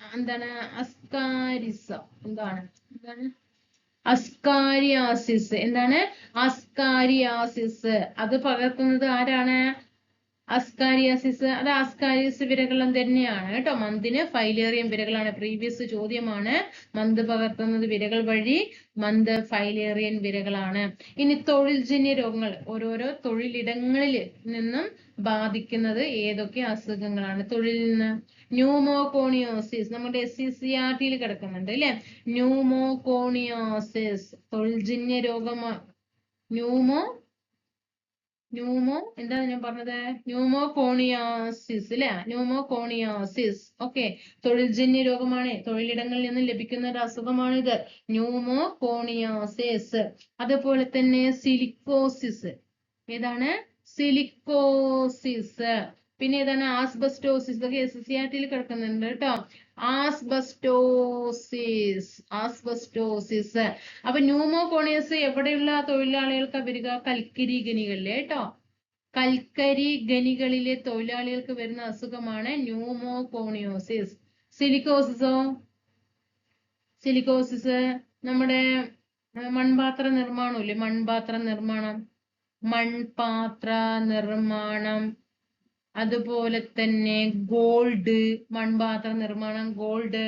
അസ്കാരിയാസിസ് അത് പകർത്തുന്നത് ആരാണ്? അസ്കാരിയാസിസ്. അത് അസ്കാരിയസ് വിരകളും തന്നെയാണ് കേട്ടോ. മന്തിന് ഫൈലേറിയൻ വിരകളാണ്. പ്രീവിയസ് ചോദ്യമാണ്. മന്ത് പകർത്തുന്നത് വിരകൾ വഴി, മന്ത് ഫൈലേറിയൻ വിരകളാണ്. ഇനി തൊഴിൽജന്യ രോഗങ്ങൾ. ഓരോരോ തൊഴിലിടങ്ങളിൽ നിന്നും ബാധിക്കുന്നത് ഏതൊക്കെ അസുഖങ്ങളാണ്? തൊഴിലിൽ നിന്ന് ന്യൂമോകോണിയോസിസ് നമ്മുടെ SCCRT കിടക്കുന്നുണ്ട് അല്ലെ? ന്യൂമോകോണിയോസിസ് തൊഴിൽജന്യ രോഗമാണ്. എന്താണ് ഞാൻ പറഞ്ഞത്? ന്യൂമോകോണിയോസിസ് അല്ലെ? ന്യൂമോകോണിയോസിസ് ഓക്കെ, തൊഴിൽജന്യ രോഗമാണ്. തൊഴിലിടങ്ങളിൽ നിന്ന് ലഭിക്കുന്ന ഒരു അസുഖമാണിത്, ന്യൂമോകോണിയോസിസ്. അതുപോലെ തന്നെ സിലിക്കോസിസ്. ഏതാണ്? സിലിക്കോസിസ്. പിന്നെ ഏതാണ്? ആസ്ബസ്റ്റോസിസ്. ഇതൊക്കെ SCRT കിടക്കുന്നുണ്ട് കേട്ടോ. ആസ്ബസ്റ്റോസിസ്. അപ്പൊ ന്യൂമോകോണിയസ് എവിടെയുള്ള തൊഴിലാളികൾക്ക് വരിക? കൽക്കരി ഖനികളിലെ കേട്ടോ. കൽക്കരി ഖനികളിലെ തൊഴിലാളികൾക്ക് വരുന്ന അസുഖമാണ് ന്യൂമോകോണിയോസിസ്. സിലിക്കോസിസ് നമ്മുടെ മൺപാത്ര നിർമ്മാണമില്ലേ? മൺപാത്ര നിർമ്മാണം, അതുപോലെ തന്നെ ഗോൾഡ്, മൺപാത്ര നിർമ്മാണം, ഗോൾഡ്,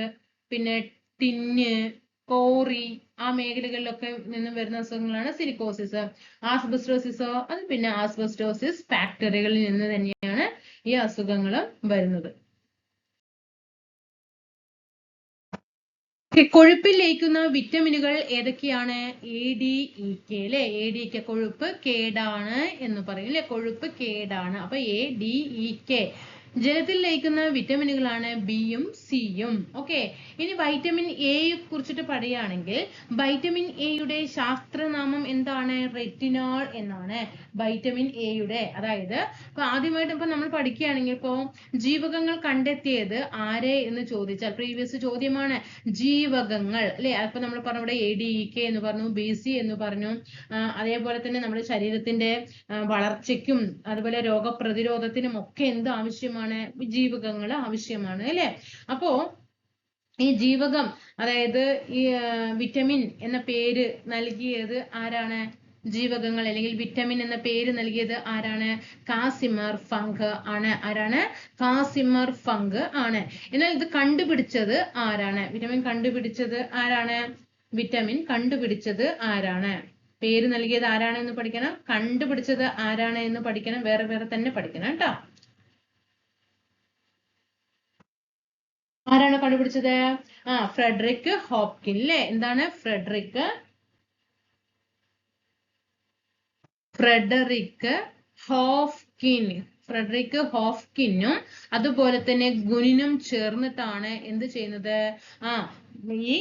പിന്നെ ടിന്ന്, കോറി, ആ മേഖലകളിലൊക്കെ നിന്നും വരുന്ന അസുഖങ്ങളാണ് സിലിക്കോസിസ്. ആസ്ബസ്റ്റോസിസോ? അത് പിന്നെ ആസ്ബസ്റ്റോസിസ് ഫാക്ടറികളിൽ നിന്ന് തന്നെയാണ് ഈ അസുഖങ്ങൾ വരുന്നത്. കൊഴുപ്പിൽ ലയിക്കുന്ന വിറ്റമിനുകൾ ഏതൊക്കെയാണ്? ADEK അല്ലെ? ADEK കൊഴുപ്പ് കേടാണ് എന്ന് പറയും അല്ലെ? കൊഴുപ്പ് കേടാണ്. അപ്പൊ ADEK. ജലത്തിൽ ലയിക്കുന്ന വിറ്റമിനുകളാണ് ബിയും സിയും. ഓക്കെ, ഇനി വൈറ്റമിൻ എയെ കുറിച്ചിട്ട് പറയുകയാണെങ്കിൽ വൈറ്റമിൻ എയുടെ ശാസ്ത്രനാമം എന്താണ്? റെറ്റിനോൾ എന്നാണ് വൈറ്റമിൻ എയുടെ. അതായത് ഇപ്പൊ ആദ്യമായിട്ട് ഇപ്പൊ നമ്മൾ പഠിക്കുകയാണെങ്കിൽ ഇപ്പോ ജീവകങ്ങൾ കണ്ടെത്തിയത് ആരെ എന്ന് ചോദിച്ചാൽ പ്രീവിയസ് ചോദ്യമാണ്. ജീവകങ്ങൾ അല്ലെ? അപ്പൊ നമ്മൾ പറഞ്ഞു ഇവിടെ ADEK എന്ന് പറഞ്ഞു, BC എന്ന് പറഞ്ഞു. അതേപോലെ തന്നെ നമ്മുടെ ശരീരത്തിന്റെ വളർച്ചയ്ക്കും അതുപോലെ രോഗപ്രതിരോധത്തിനും ഒക്കെ എന്ത് ആവശ്യമാണ്? ജീവകങ്ങൾ ആവശ്യമാണ് അല്ലെ? അപ്പോ ഈ ജീവകം, അതായത് ഈ വിറ്റമിൻ എന്ന പേര് നൽകിയത് ആരാണ്? ജീവകങ്ങൾ അല്ലെങ്കിൽ വിറ്റമിൻ എന്ന പേര് നൽകിയത് ആരാണ്? കാസിമർ ഫങ്ക് ആണ്. ആരാണ്? കാസിമർ ഫങ്ക് ആണ്. എന്നാൽ ഇത് കണ്ടുപിടിച്ചത് ആരാണ്? വിറ്റമിൻ കണ്ടുപിടിച്ചത് ആരാണ്? വിറ്റമിൻ കണ്ടുപിടിച്ചത് ആരാണ്? പേര് നൽകിയത് ആരാണ് എന്ന് പഠിക്കണം, കണ്ടുപിടിച്ചത് ആരാണ് എന്ന് പഠിക്കണം, വേറെ വേറെ തന്നെ പഠിക്കണം കേട്ടോ. ആരാണ് കണ്ടുപിടിച്ചത്? ഫ്രെഡറിക് ഹോപ്കിൻ അല്ലേ? എന്താണ്? ഫ്രെഡറിക് ഹോഫ്കിനും അതുപോലെ തന്നെ ഗുനിനും ചേർന്നിട്ടാണ് എന്ത് ചെയ്യുന്നത്? ഈ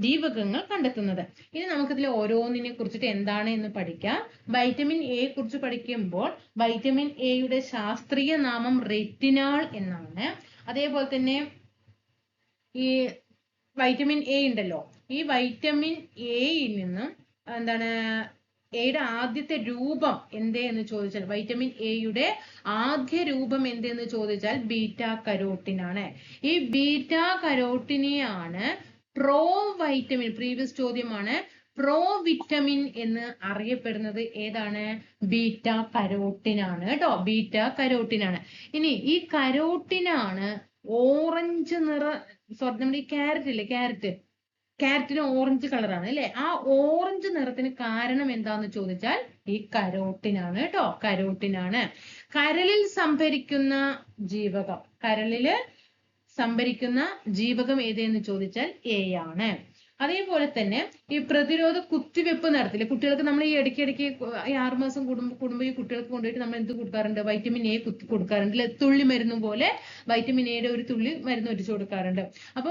ജീവകങ്ങൾ കണ്ടെത്തുന്നത്. ഇനി നമുക്കിതിൽ ഓരോന്നിനെ കുറിച്ചിട്ട് എന്താണ് എന്ന് പഠിക്കാം. വൈറ്റമിൻ എ കുറിച്ച് പഠിക്കുമ്പോൾ വൈറ്റമിൻ എയുടെ ശാസ്ത്രീയ നാമം റെറ്റിനോൾ എന്നാണ്. അതേപോലെ തന്നെ ഈ വൈറ്റമിൻ എ ഉണ്ടല്ലോ, ഈ വൈറ്റമിൻ എയിൽ നിന്നും എന്താണ് എയുടെ ആദ്യത്തെ രൂപം എന്തേ എന്ന് ചോദിച്ചാൽ, വൈറ്റമിൻ എയുടെ ആദ്യ രൂപം എന്തെന്ന് ചോദിച്ചാൽ ബീറ്റാ കരോട്ടിൻ ആണ്. ഈ ബീറ്റാ കരോട്ടിനെയാണ് പ്രോ വൈറ്റമിൻ, പ്രീവിയസ് ചോദ്യമാണ്, പ്രോ വിറ്റമിൻ എന്ന് അറിയപ്പെടുന്നത് ഏതാണ്? ബീറ്റാ കരോട്ടിൻ ആണ് കേട്ടോ. ബീറ്റാ കരോട്ടിൻ ആണ്. ഇനി ഈ കരോട്ടിനാണ് ഓറഞ്ച് നമ്മുടെ ഈ ക്യാരറ്റ് ഇല്ലേ, ക്യാരറ്റിന് ഓറഞ്ച് കളറാണ് അല്ലെ? ആ ഓറഞ്ച് നിറത്തിന് കാരണം എന്താന്ന് ചോദിച്ചാൽ ഈ കരോട്ടിനാണ് കേട്ടോ. കരോട്ടിനാണ്. കരളിൽ സംഭരിക്കുന്ന ജീവകം ഏതെന്ന് ചോദിച്ചാൽ എ ആണ്. അതേപോലെ തന്നെ ഈ പ്രതിരോധ കുത്തിവെപ്പ് നടത്തില്ല കുട്ടികൾക്ക്, നമ്മൾ ഈ ഇടയ്ക്കിടയ്ക്ക് ഈ 6 മാസം കൂടുമ്പോൾ ഈ കുട്ടികൾക്ക് കൊണ്ടുപോയിട്ട് നമ്മൾ എന്ത് കൊടുക്കാറുണ്ട്? വൈറ്റമിൻ എ കുത്തി കൊടുക്കാറുണ്ട് അല്ലെ? തുള്ളി മരുന്ന് പോലെ വൈറ്റമിൻ എയുടെ ഒരു തുള്ളി മരുന്ന് ഒഴിച്ചു കൊടുക്കാറുണ്ട്. അപ്പൊ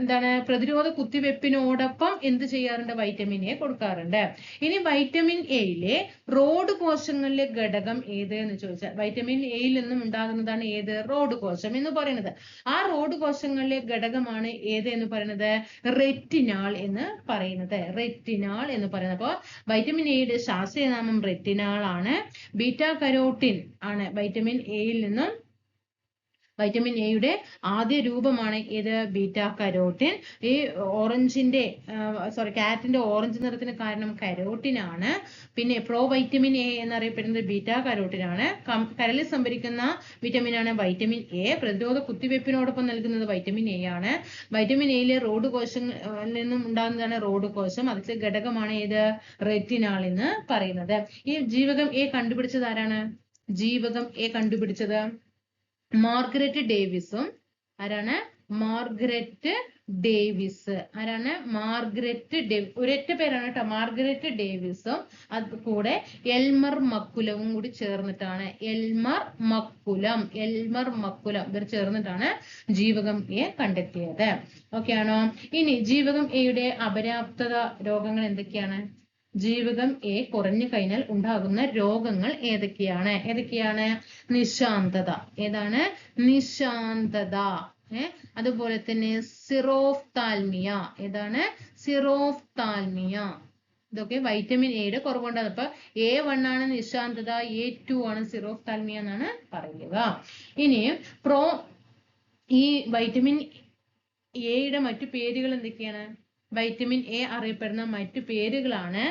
എന്താണ് പ്രതിരോധ കുത്തിവെപ്പിനോടൊപ്പം എന്ത് ചെയ്യാറുണ്ട്? വൈറ്റമിൻ എ കൊടുക്കാറുണ്ട്. ഇനി വൈറ്റമിൻ എയിലെ റോഡ് കോശങ്ങളിലെ ഘടകം ഏത് എന്ന് ചോദിച്ചാൽ വൈറ്റമിൻ എയിൽ നിന്നും ഉണ്ടാകുന്നതാണ് ഏത്? റോഡ് കോശം എന്ന് പറയുന്നത്. ആ റോഡ് കോശങ്ങളിലെ ഘടകമാണ് ഏത് എന്ന് പറയുന്നത്? റെറ്റിനോൾ എന്ന് പറയുന്നത്. അപ്പൊ വൈറ്റമിൻ എയുടെ ശാസ്ത്രീയനാമം റെറ്റിനോൾ ആണ്. ബീറ്റാ കരോട്ടിൻ ആണ് വൈറ്റമിൻ എയിൽ നിന്നും. വൈറ്റമിൻ എയുടെ ആദ്യ രൂപമാണ് ഇത് ബീറ്റാ കരോട്ടിൻ. ഈ ക്യാരറ്റിന്റെ ഓറഞ്ച് നിറത്തിന് കാരണം കരോട്ടിൻ ആണ്. പിന്നെ പ്രോ വൈറ്റമിൻ എ എന്നറിയപ്പെടുന്നത് ബീറ്റാ കരോട്ടിൻ ആണ്. കരളിൽ സംഭരിക്കുന്ന വിറ്റമിൻ ആണ് വൈറ്റമിൻ എ. പ്രതിരോധ കുത്തിവെപ്പിനോടൊപ്പം നൽകുന്നത് വൈറ്റമിൻ എ ആണ്. വൈറ്റമിൻ എയിലെ റോഡ് കോശങ്ങളിൽ നിന്നും ഉണ്ടാകുന്നതാണ് റോഡ് കോശം. അതിലെ ഘടകമാണ് ഏത്? റെറ്റിനോൾ എന്ന് പറയുന്നത്. ഈ ജീവകം എ കണ്ടുപിടിച്ചത് ആരാണ്? ജീവകം എ കണ്ടുപിടിച്ചത്? മാർഗരറ്റ് ഡേവിസും. ആരാണ്? Margaret Davis. ആരാണ്? Margaret Davis. ഒരൊറ്റ പേരാണ് കേട്ടോ, മാർഗരറ്റ് ഡേവിസും അത് കൂടെ എൽമർ മക്കുലവും കൂടി ചേർന്നിട്ടാണ്, എൽമർ മക്കുലം ഇവർ ചേർന്നിട്ടാണ് ജീവകം എ കണ്ടെത്തിയത്. ഓക്കെ ആണോ? ഇനി ജീവകം എയുടെ അപര്യാപ്തത രോഗങ്ങൾ എന്തൊക്കെയാണ്? ജീവകം എ കുറഞ്ഞു കഴിഞ്ഞാൽ ഉണ്ടാകുന്ന രോഗങ്ങൾ ഏതൊക്കെയാണ്? നിശാന്തത. ഏതാണ്? നിശാന്തത. അതുപോലെ തന്നെ സിറോഫ്താൽമിയ. ഏതാണ്? സിറോഫ്താൽമിയ. ഇതൊക്കെ വൈറ്റമിൻ എയുടെ കുറവുണ്ടാകും. അപ്പൊ A1 ആണ് നിശാന്തത, A2 ആണ് സിറോഫ്താൽമിയ എന്നാണ് പറയുക. ഇനി ഈ വൈറ്റമിൻ എയുടെ മറ്റു പേരുകൾ എന്തൊക്കെയാണ്? വൈറ്റമിൻ എ അറിയപ്പെടുന്ന മറ്റു പേരുകളാണ്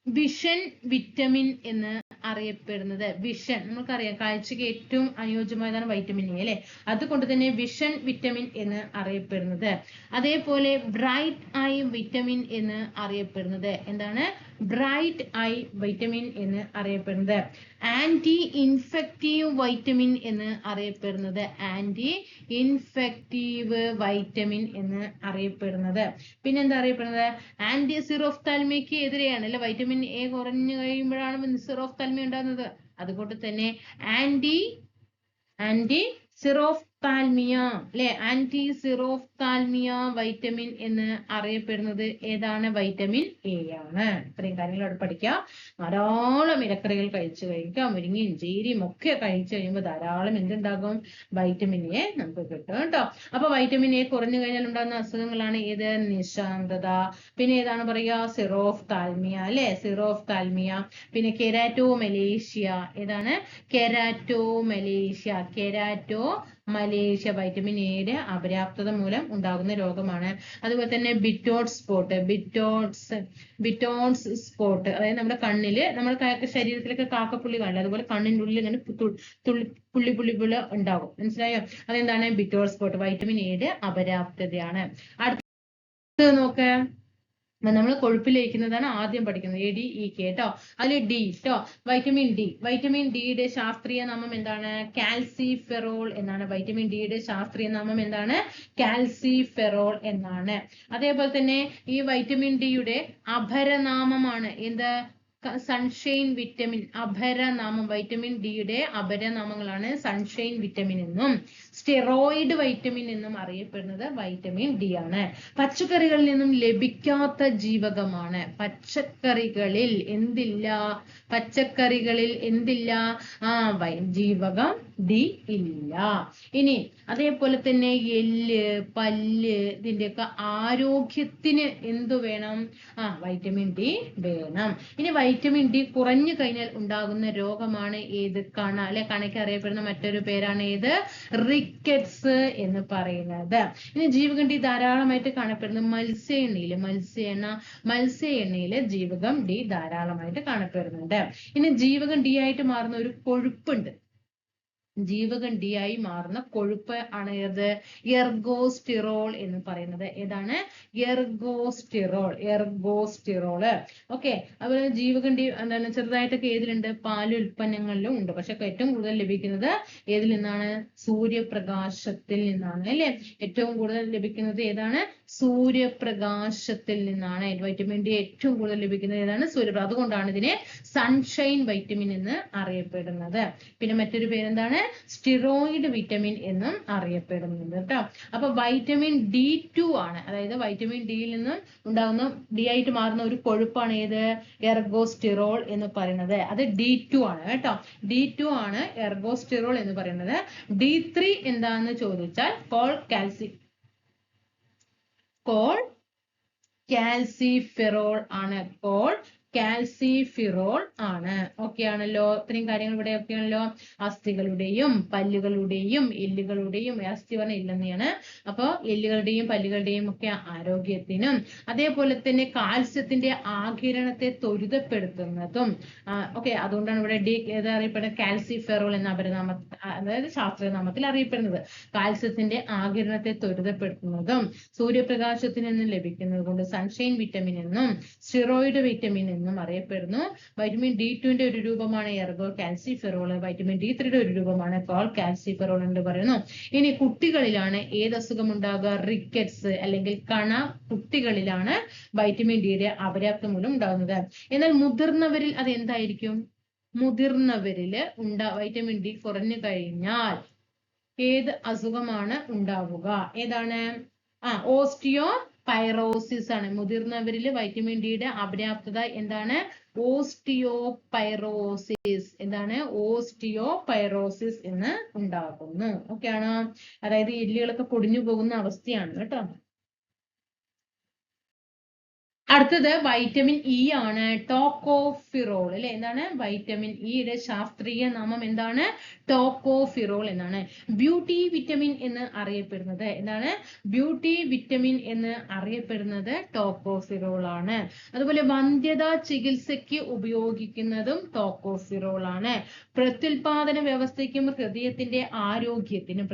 വിഷൻ വിറ്റമിൻ എന്ന് അറിയപ്പെടുന്നത്. വിഷൻ നമുക്കറിയാം, കാഴ്ചക്ക് ഏറ്റവും അനുയോജ്യമായതാണ് വൈറ്റമിൻ എ അല്ലെ. അതുകൊണ്ട് തന്നെ വിഷൻ വിറ്റമിൻ എന്ന് അറിയപ്പെടുന്നത്. അതേപോലെ ബ്രൈറ്റ് ഐ വിറ്റമിൻ എന്ന് അറിയപ്പെടുന്നത്. എന്താണ്? ബ്രൈറ്റ് ഐ വൈറ്റമിൻ എന്ന് അറിയപ്പെടുന്നത്. ആന്റി ഇൻഫെക്റ്റീവ് വൈറ്റമിൻ എന്ന് അറിയപ്പെടുന്നത്. ആന്റി ഇൻഫെക്റ്റീവ് വൈറ്റമിൻ എന്ന് അറിയപ്പെടുന്നത്. പിന്നെന്താ അറിയപ്പെടുന്നത്? ആന്റി സിറോഫ്താൽമിയക്ക് എതിരെയാണ് അല്ലെ. വൈറ്റമിൻ എ കുറഞ്ഞു കഴിയുമ്പോഴാണ് സിറോഫ്താൽമിയ ഉണ്ടാകുന്നത്. അതുകൊണ്ട് തന്നെ ആന്റി സിറോഫ്താൽമിയ അല്ലെ, ആന്റി സിറോഫ്താൽമിയ വൈറ്റമിൻ എന്ന് അറിയപ്പെടുന്നത് ഏതാണ്? വൈറ്റമിൻ എ ആണ്. ഇത്രയും കാര്യങ്ങൾ അവിടെ പഠിക്കുക. ധാരാളം ഇലക്കറികൾ കഴിച്ചു കഴിക്കുക, മുരിങ്ങയും ചീരയും ഒക്കെ കഴിച്ചു കഴിയുമ്പോൾ ധാരാളം എന്തുണ്ടാകും? വൈറ്റമിൻ എ നമുക്ക് കിട്ടും കേട്ടോ. അപ്പൊ വൈറ്റമിൻ എ കുറഞ്ഞു കഴിഞ്ഞാൽ ഉണ്ടാകുന്ന അസുഖങ്ങളാണ് ഏത്? നിശാന്തത. പിന്നെ ഏതാണ് പറയുക? സിറോഫ്താൽമിയ അല്ലെ, സിറോഫ്താൽമിയ. പിന്നെ കെരാറ്റോമലേഷ്യ. ഏതാണ്? കെരാറ്റോമലേഷ്യ. വൈറ്റമിൻ എയുടെ അപര്യാപ്തത മൂലം ഉണ്ടാകുന്ന രോഗമാണ്. അതുപോലെ തന്നെ ബിറ്റോട്സ് സ്പോട്ട്, അതായത് നമ്മുടെ കണ്ണില്, നമ്മുടെ ശരീരത്തിലൊക്കെ കാക്കപ്പുള്ളി കാണില്ല, അതുപോലെ കണ്ണിന്റെ ഉള്ളിൽ ഇങ്ങനെ പുള്ളി ഉണ്ടാകും. മനസ്സിലായോ? അതെന്താണ്? ബിറ്റോട്സ് സ്പോട്ട്. വൈറ്റമിൻ എയുടെ അപര്യാപ്തതയാണ്. അടുത്ത നോക്ക്, നമ്മൾ കൊഴുപ്പ് ലയിക്കുന്നതാണ് ആദ്യം പഠിക്കുന്നത്. ADEK കേട്ടോ. അതിൽ ഡി കേട്ടോ, വൈറ്റമിൻ ഡിയുടെ ശാസ്ത്രീയ നാമം എന്താണ്? കാൽസിഫെറോൾ എന്നാണ്. വൈറ്റമിൻ ഡിയുടെ ശാസ്ത്രീയ നാമം എന്താണ്? കാൽസിഫെറോൾ എന്നാണ്. അതേപോലെ തന്നെ ഈ വൈറ്റമിൻ ഡിയുടെ അപരനാമമാണ് എന്ത്? Sunshine vitamin. അപരനാമം വൈറ്റമിൻ ഡിയുടെ അപരനാമങ്ങളാണ് സൺഷൈൻ വിറ്റമിൻ എന്നും സ്റ്റെറോയിഡ് വൈറ്റമിൻ എന്നും അറിയപ്പെടുന്നത് വൈറ്റമിൻ ഡി ആണ്. പച്ചക്കറികളിൽ നിന്നും ലഭിക്കാത്ത ജീവകമാണ്. പച്ചക്കറികളിൽ എന്തില്ല? ജീവകം ഡി ഇല്ല. ഇനി അതേപോലെ തന്നെ എല്ല്, പല്ല്, ഇതിന്റെയൊക്കെ ആരോഗ്യത്തിന് എന്തു വേണം? വൈറ്റമിൻ ഡി വേണം. ഇനി വൈറ്റമിൻ ഡി കുറഞ്ഞു കഴിഞ്ഞാൽ ഉണ്ടാകുന്ന രോഗമാണ് ഏത്? കണ അല്ലെ. കണയ്ക്ക് അറിയപ്പെടുന്ന മറ്റൊരു പേരാണ് ഏത്? റിക്കറ്റ്സ് എന്ന് പറയുന്നത്. ഇനി ജീവകം ഡി ധാരാളമായിട്ട് കാണപ്പെടുന്നത് മത്സ്യ എണ്ണയില് ജീവകം ഡി ധാരാളമായിട്ട് കാണപ്പെടുന്നുണ്ട്. ഇനി ജീവകം ഡി ആയിട്ട് മാറുന്ന ഒരു കൊഴുപ്പുണ്ട്. ജീവകം ഡി ആയി മാറുന്ന കൊഴുപ്പ് ആണ് ഏത്? എർഗോസ്റ്റിറോൾ എന്ന് പറയുന്നത്. ഏതാണ്? എർഗോസ്റ്റിറോള്. ഓക്കെ. അതുപോലെ ജീവകം ഡി എന്താണ് ചെറുതായിട്ടൊക്കെ ഏതിലുണ്ട്? പാലുൽപ്പന്നങ്ങളിലും ഉണ്ട്. പക്ഷെ ഏറ്റവും കൂടുതൽ ലഭിക്കുന്നത് ഏതിൽ നിന്നാണ്? സൂര്യപ്രകാശത്തിൽ നിന്നാണ് അല്ലെ. ഏറ്റവും കൂടുതൽ ലഭിക്കുന്നത് ഏതാണ്? സൂര്യപ്രകാശത്തിൽ നിന്നാണ്. വൈറ്റമിൻ ഡി ഏറ്റവും കൂടുതൽ ലഭിക്കുന്നത് ഏതാണ്? സൂര്യപ്രകാശം. അതുകൊണ്ടാണ് ഇതിനെ സൺഷൈൻ വൈറ്റമിൻ എന്ന് അറിയപ്പെടുന്നത്. പിന്നെ മറ്റൊരു പേരെന്താണ്? സ്റ്റിറോയിഡ് വിറ്റമിൻ എന്നും അറിയപ്പെടുന്നുണ്ട് കേട്ടോ. അപ്പൊ വൈറ്റമിൻ D2 ആണ്, അതായത് വൈറ്റമിൻ ഡിയിൽ നിന്നും ഉണ്ടാകുന്ന ഡി ആയിട്ട് മാറുന്ന ഒരു കൊഴുപ്പാണ് ഏത്? എർഗോസ്റ്റിറോൾ എന്ന് പറയുന്നത്. അത് D2 ആണ് കേട്ടോ. D2 ആണ് എർഗോസ്റ്റിറോൾ എന്ന് പറയുന്നത്. D3 എന്താന്ന് ചോദിച്ചാൽ കാൽസിഫെറോൾ ആണ്. കാൽസിഫെറോൾ ആണ്. ഓക്കെ ആണല്ലോ. ഇത്രയും കാര്യങ്ങൾ ഇവിടെ ഒക്കെ ആണല്ലോ. അസ്ഥികളുടെയും പല്ലുകളുടെയും എല്ലുകളുടെയും, അസ്ഥി പറഞ്ഞ ഇല്ലെന്നാണ്. അപ്പൊ എല്ലുകളുടെയും പല്ലുകളുടെയും ഒക്കെ ആരോഗ്യത്തിനും അതേപോലെ തന്നെ കാൽസ്യത്തിന്റെ ആഗിരണത്തെ ത്വരിതപ്പെടുത്തുന്നതും ഓക്കെ. അതുകൊണ്ടാണ് ഇവിടെ ഡി അറിയപ്പെടുന്നത് കാൽസിഫെറോൾ എന്ന അപരനാമ, അതായത് ശാസ്ത്രീയനാമത്തിൽ അറിയപ്പെടുന്നത്. കാൽസ്യത്തിന്റെ ആഗിരണത്തെ ത്വരിതപ്പെടുത്തുന്നതും സൂര്യപ്രകാശത്തിൽ നിന്ന് ലഭിക്കുന്നത് കൊണ്ട് സൺഷൈൻ വിറ്റമിൻ എന്നും സ്റ്റിറോയിഡ് വിറ്റമിൻ എന്നും അറിയപ്പെടുന്നു. വൈറ്റമിൻ D2 ഒരു രൂപമാണ് എർഗോ കാൽസിഫെറോൾ. വൈറ്റമിൻ D3 ഒരു രൂപമാണ് കോൾ കാൽസിഫെറോൾ എന്ന് പറയുന്നു. ഇനി കുട്ടികളിലാണ് ഏത് അസുഖം ഉണ്ടാകുക? റിക്കറ്റ്സ് അല്ലെങ്കിൽ കണ കുട്ടികളിലാണ് വൈറ്റമിൻ ഡിയുടെ അപര്യാപ്തം മൂലം ഉണ്ടാകുന്നത്. എന്നാൽ മുതിർന്നവരിൽ അത് എന്തായിരിക്കും? മുതിർന്നവരില് വൈറ്റമിൻ ഡി കുറഞ്ഞു കഴിഞ്ഞാൽ ഏത് അസുഖമാണ് ഉണ്ടാവുക? ഏതാണ്? ഓസ്റ്റിയോപൈറോസിസ് ആണ്. മുതിർന്നവരിൽ വൈറ്റമിൻ ഡിയുടെ അപര്യാപ്തത എന്താണ്? ഓസ്റ്റിയോപൈറോസിസ്. എന്താണ്? ഓസ്റ്റിയോപൈറോസിസ് എന്ന് ഉണ്ടാകുന്നു. ഓക്കെ ആണോ? അതായത് എല്ലുകളൊക്കെ പൊടിഞ്ഞു പോകുന്ന അവസ്ഥയാണ് കേട്ടോ. അടുത്തത് വൈറ്റമിൻ ഇ ആണ്. ടോക്കോഫിറോൾ അല്ലെ. എന്താണ്? വൈറ്റമിൻ ഇയുടെ ശാസ്ത്രീയ നാമം എന്താണ്? ടോക്കോഫിറോൾ എന്നാണ്. ബ്യൂട്ടി വിറ്റമിൻ എന്ന് അറിയപ്പെടുന്നത് എന്താണ്? ബ്യൂട്ടി വിറ്റമിൻ എന്ന് അറിയപ്പെടുന്നത് ടോക്കോഫിറോൾ ആണ്. അതുപോലെ വന്ധ്യത ചികിത്സയ്ക്ക് ഉപയോഗിക്കുന്നതും ടോക്കോഫിറോൾ ആണ്. പ്രത്യുൽപാദന വ്യവസ്ഥയ്ക്കും ഹൃദയത്തിന്റെ ആരോഗ്യത്തിനും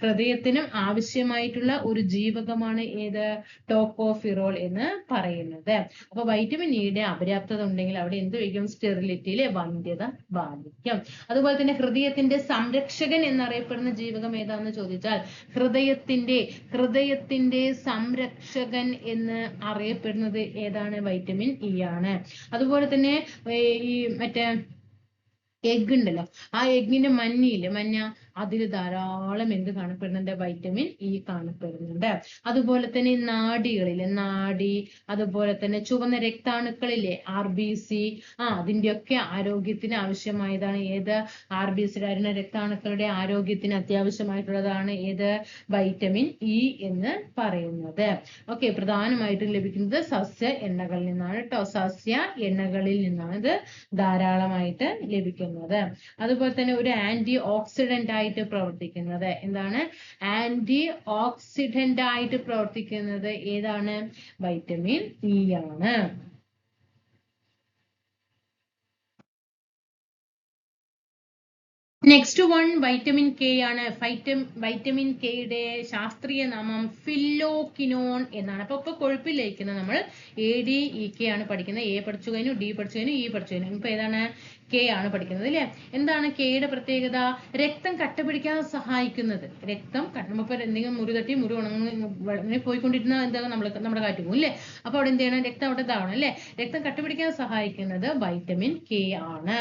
ഹൃദയത്തിനും ആവശ്യമായിട്ടുള്ള ഒരു ജീവകമാണ് ഏത്? ടോക്കോഫിറോൾ എന്ന് പറയുന്നത്. അപ്പൊ വൈറ്റമിൻ ഇയുടെ അപര്യാപ്തത ഉണ്ടെങ്കിൽ അവിടെ എന്ത് വയ്ക്കും? സ്റ്റെറിലിറ്റിയിലെ വന്ധ്യത ബാധിക്കും. അതുപോലെ തന്നെ ഹൃദയത്തിന്റെ സംരക്ഷകൻ എന്നറിയപ്പെടുന്ന ജീവകം ഏതാണെന്ന് ചോദിച്ചാൽ ഹൃദയത്തിന്റെ സംരക്ഷകൻ എന്ന് അറിയപ്പെടുന്നത് ഏതാണ്? വൈറ്റമിൻ ഇ ആണ്. അതുപോലെ തന്നെ ഈ മറ്റേ എഗ് ഉണ്ടല്ലോ, ആ എഗ്ഗിന്റെ മഞ്ഞ അതിൽ ധാരാളം എന്ത് കാണപ്പെടുന്നുണ്ട്? വൈറ്റമിൻ ഇ കാണപ്പെടുന്നുണ്ട്. അതുപോലെ തന്നെ നാടി അതുപോലെ തന്നെ ചുവന്ന രക്താണുക്കളിലെ RBC അതിന്റെയൊക്കെ ആരോഗ്യത്തിന് ആവശ്യമായതാണ് ഏത്? RBC അരുണ രക്താണുക്കളുടെ ആരോഗ്യത്തിന് അത്യാവശ്യമായിട്ടുള്ളതാണ് ഏത്? വൈറ്റമിൻ ഇ എന്ന് പറയുന്നത്. ഓക്കെ, പ്രധാനമായിട്ടും ലഭിക്കുന്നത് സസ്യ എണ്ണകളിൽ നിന്നാണ് കേട്ടോ. സസ്യ എണ്ണകളിൽ നിന്നാണ് ഇത് ധാരാളമായിട്ട് ലഭിക്കുന്നത്. അതുപോലെ തന്നെ ഒരു ആന്റി ഓക്സിഡന്റ് ആയിട്ട് പ്രവർത്തിക്കുന്നത് എന്താണ്? ആന്റി ഓക്സിഡന്റ് ആയിട്ട് പ്രവർത്തിക്കുന്നത് ഏതാണ്? വൈറ്റമിൻ ഇ ആണ്. നെക്സ്റ്റ് വൺ വൈറ്റമിൻ കെ ആണ്. വൈറ്റമിൻ കെയുടെ ശാസ്ത്രീയ നാമം ഫില്ലോക്കിനോൺ എന്നാണ്. അപ്പൊ കൊഴുപ്പിലേക്കുന്ന നമ്മൾ ADEK ആണ് പഠിക്കുന്നത്. എ പഠിച്ചു കഴിഞ്ഞു, ഡി പഠിച്ചു കഴിഞ്ഞു, ഇ പഠിച്ചു കഴിഞ്ഞു. ഇപ്പൊ ഏതാണ്? കെ ആണ് പഠിക്കുന്നത് അല്ലെ. എന്താണ് കെയുടെ പ്രത്യേകത? രക്തം കട്ടപിടിക്കാൻ സഹായിക്കുന്നത്. നമ്മളിപ്പോ എന്തെങ്കിലും മുറി തട്ടി മുറി ഉണങ്ങി പോയിക്കൊണ്ടിരുന്ന എന്താ നമ്മുടെ കാറ്റ് പോകും അല്ലെ. അപ്പൊ അവിടെ എന്ത് ചെയ്യണം? രക്തം അവിടെ ഇതാവണം അല്ലെ. രക്തം കട്ടപിടിക്കാൻ സഹായിക്കുന്നത് വൈറ്റമിൻ കെ ആണ്.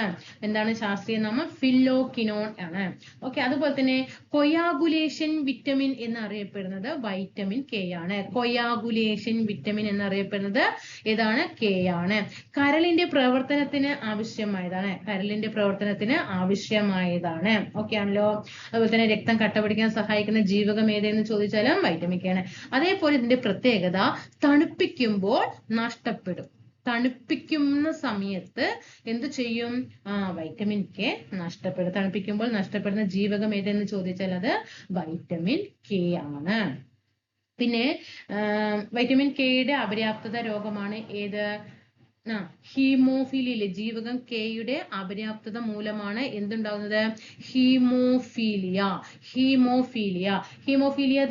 എന്താണ് ശാസ്ത്രീയ നാമം? ഫില്ലോക്കിനോൺ ആണ്. ഓക്കെ, അതുപോലെ തന്നെ കൊയാഗുലേഷൻ വിറ്റമിൻ എന്നറിയപ്പെടുന്നത് വൈറ്റമിൻ കെ ആണ്. കൊയാഗുലേഷൻ വിറ്റമിൻ എന്നറിയപ്പെടുന്നത് ഏതാണ്? കെ ആണ്. കരളിന്റെ പ്രവർത്തനത്തിന് ആവശ്യമായതാണ്. ഓക്കെ ആണല്ലോ. അതുപോലെ തന്നെ രക്തം കട്ടപിടിക്കാൻ സഹായിക്കുന്ന ജീവകം ഏതെന്ന് ചോദിച്ചാലും വൈറ്റമിൻ കെ ആണ്. അതേപോലെ ഇതിന്റെ പ്രത്യേകത തണുപ്പിക്കുമ്പോൾ നഷ്ടപ്പെടും. തണുപ്പിക്കുന്ന സമയത്ത് എന്ത് ചെയ്യും? വൈറ്റമിൻ കെ നഷ്ടപ്പെടും. തണുപ്പിക്കുമ്പോൾ നഷ്ടപ്പെടുന്ന ജീവകം ഏതെന്ന് ചോദിച്ചാൽ അത് വൈറ്റമിൻ കെ ആണ്. പിന്നെ വൈറ്റമിൻ കെയുടെ അപര്യാപ്തത രോഗമാണ് ഏത്? ഹീമോഫീലിയ. ജീവകം കെയുടെ അപര്യാപ്തത മൂലമാണ് എന്തുണ്ടാകുന്നത്? ഹീമോഫീലിയ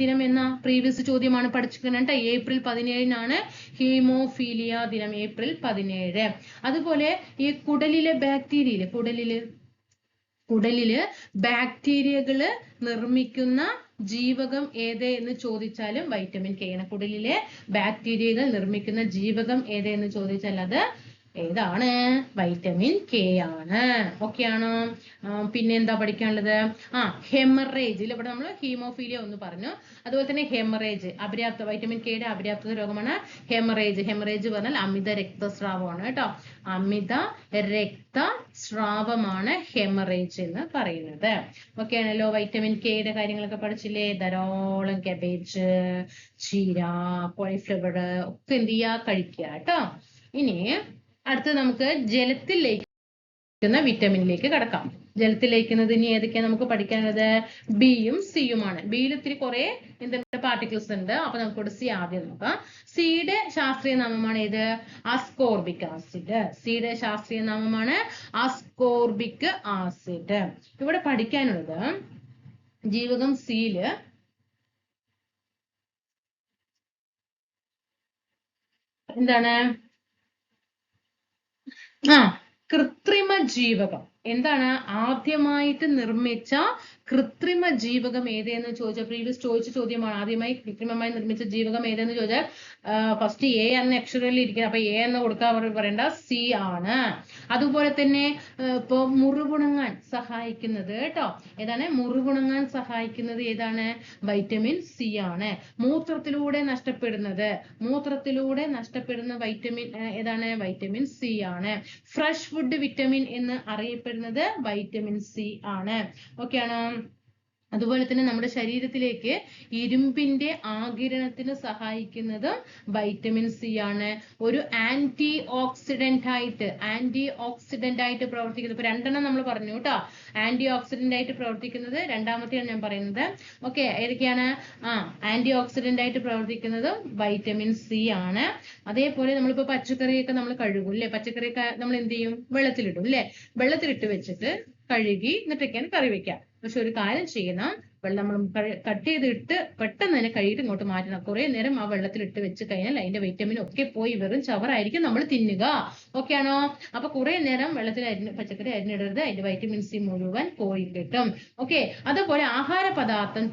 ദിനം എന്ന പ്രീവിയസ് ചോദ്യമാണ് പഠിച്ചിരിക്കുന്നത്. ഏപ്രിൽ 17 ഹീമോഫീലിയ ദിനം. ഏപ്രിൽ 17. അതുപോലെ ഈ കുടലിലെ ബാക്ടീരിയകള് നിർമ്മിക്കുന്ന ജീവകം ഏത് എന്ന് ചോദിച്ചാലും വൈറ്റമിൻ കെ ആണ്. കുടലിലെ ബാക്ടീരിയകൾ നിർമ്മിക്കുന്ന ജീവകം ഏത് എന്ന് ചോദിച്ചാൽ അത് ഏതാണ്? വൈറ്റമിൻ കെ ആണ്. ഓക്കെ ആണോ? പിന്നെ എന്താ പഠിക്കാനുള്ളത്? ഹെമറേജ്. ഇവിടെ നമ്മൾ ഹീമോഫീലിയ ഒന്ന് പറഞ്ഞു. അതുപോലെ തന്നെ ഹെമറേജ് വൈറ്റമിൻ കെയുടെ അപര്യാപ്തത രോഗമാണ് ഹെമറേജ് പറഞ്ഞാൽ അമിത രക്തസ്രാവമാണ് കേട്ടോ. അമിത രക്തസ്രാവമാണ് ഹെമറേജ് എന്ന് പറയുന്നത്. ഓക്കെ ആണല്ലോ. വൈറ്റമിൻ കെയുടെ കാര്യങ്ങളൊക്കെ പഠിച്ചില്ലേ? ധാരാളം കാബേജ്, ചീര, കോളിഫ്ലവർ ഒക്കെ എന്ത് ചെയ്യുക? കഴിക്കുക കേട്ടോ. ഇനി അടുത്ത് നമുക്ക് ജലത്തിൽ ലയിക്കുന്ന വിറ്റമിനിലേക്ക് കടക്കാം. ജലത്തിൽ ലയിക്കുന്നത് ഇനി ഏതൊക്കെയാണ് നമുക്ക് പഠിക്കാനുള്ളത്? ബിയും സിയുമാണ്. ബിയിൽ ഇത്തിരി കുറെ പാർട്ടിക്കിൾസ് ഉണ്ട്. അപ്പൊ നമുക്കിവിടെ സി ആദ്യം നോക്കാം. സിയുടെ ശാസ്ത്രീയ നാമമാണ് ഏത്? Ascorbic acid. സിയുടെ ശാസ്ത്രീയ നാമമാണ് അസ്കോർബിക് ആസിഡ്. ഇവിടെ പഠിക്കാനുള്ളത് ജീവകം സിയില് എന്താണ്? കൃത്രിമ ജീവകം എന്താണ്? ആദ്യമായിട്ട് നിർമ്മിച്ച കൃത്രിമ ജീവകം ഏതെന്ന് ചോദിച്ചാൽ, പ്രീവിയസ് ചോദിച്ച ചോദ്യമാണ്. ആദ്യമായി കൃത്രിമമായി നിർമ്മിച്ച ജീവകം ഏതെന്ന് ചോദിച്ചാൽ ഫസ്റ്റ് എ എന്ന അക്ഷരത്തിൽ ഇരിക്കുക. അപ്പൊ എ എന്ന് കൊടുക്കാൻ പറയേണ്ട സി ആണ്. അതുപോലെ തന്നെ ഇപ്പൊ മുറിവുണങ്ങാൻ സഹായിക്കുന്നത് കേട്ടോ, ഏതാണ്? മുറിവുണങ്ങാൻ സഹായിക്കുന്നത് ഏതാണ്? വൈറ്റമിൻ സി ആണ്. മൂത്രത്തിലൂടെ നഷ്ടപ്പെടുന്ന വൈറ്റമിൻ ഏതാണ്? വൈറ്റമിൻ സി ആണ്. ഫ്രഷ് ഫുഡ് വിറ്റമിൻ എന്ന് അറിയപ്പെടുന്നത് വൈറ്റമിൻ സി ആണ്. ഓക്കെ ആണോ? അതുപോലെ തന്നെ നമ്മുടെ ശരീരത്തിലേക്ക് ഇരുമ്പിന്റെ ആഗിരണത്തിന് സഹായിക്കുന്നതും വൈറ്റമിൻ സി ആണ്. ഒരു ആന്റി ഓക്സിഡന്റ് ആയിട്ട് പ്രവർത്തിക്കുന്നത്. ഇപ്പൊ രണ്ടെണ്ണം നമ്മൾ പറഞ്ഞു കേട്ടോ. ആന്റി ഓക്സിഡന്റ് ആയിട്ട് പ്രവർത്തിക്കുന്നത് രണ്ടാമത്തെയാണ് ഞാൻ പറയുന്നത്. ഓക്കെ, ഏതൊക്കെയാണ്? ആന്റി ഓക്സിഡന്റ് ആയിട്ട് പ്രവർത്തിക്കുന്നതും വൈറ്റമിൻ സി ആണ്. അതേപോലെ നമ്മളിപ്പോ പച്ചക്കറിയൊക്കെ നമ്മൾ കഴുകും അല്ലെ? പച്ചക്കറിയൊക്കെ നമ്മൾ എന്ത് ചെയ്യും? വെള്ളത്തിലിടും അല്ലെ? വെള്ളത്തിലിട്ട് വെച്ചിട്ട് കഴുകി എന്നിട്ടൊക്കെയാണ് കറി വെക്കുക. പക്ഷെ ഒരു കാര്യം ചെയ്യണം, വെള്ളം നമ്മൾ കട്ട് ചെയ്തിട്ട് പെട്ടെന്ന് തന്നെ കഴുകിയിട്ട് ഇങ്ങോട്ട് മാറ്റണം. കുറെ നേരം ആ വെള്ളത്തിൽ ഇട്ട് വെച്ച് കഴിഞ്ഞാൽ അതിന്റെ വൈറ്റമിൻ ഒക്കെ പോയി വെറും ചവറായിരിക്കും നമ്മൾ തിന്നുക. ഓക്കെ ആണോ? അപ്പൊ കുറെ നേരം വെള്ളത്തിൽ പച്ചക്കറി അരിഞ്ഞിടരുത്, അതിന്റെ വൈറ്റമിൻ സി മുഴുവൻ പോയി കിട്ടും. ഓക്കെ, അതുപോലെ ആഹാര പദാർത്ഥം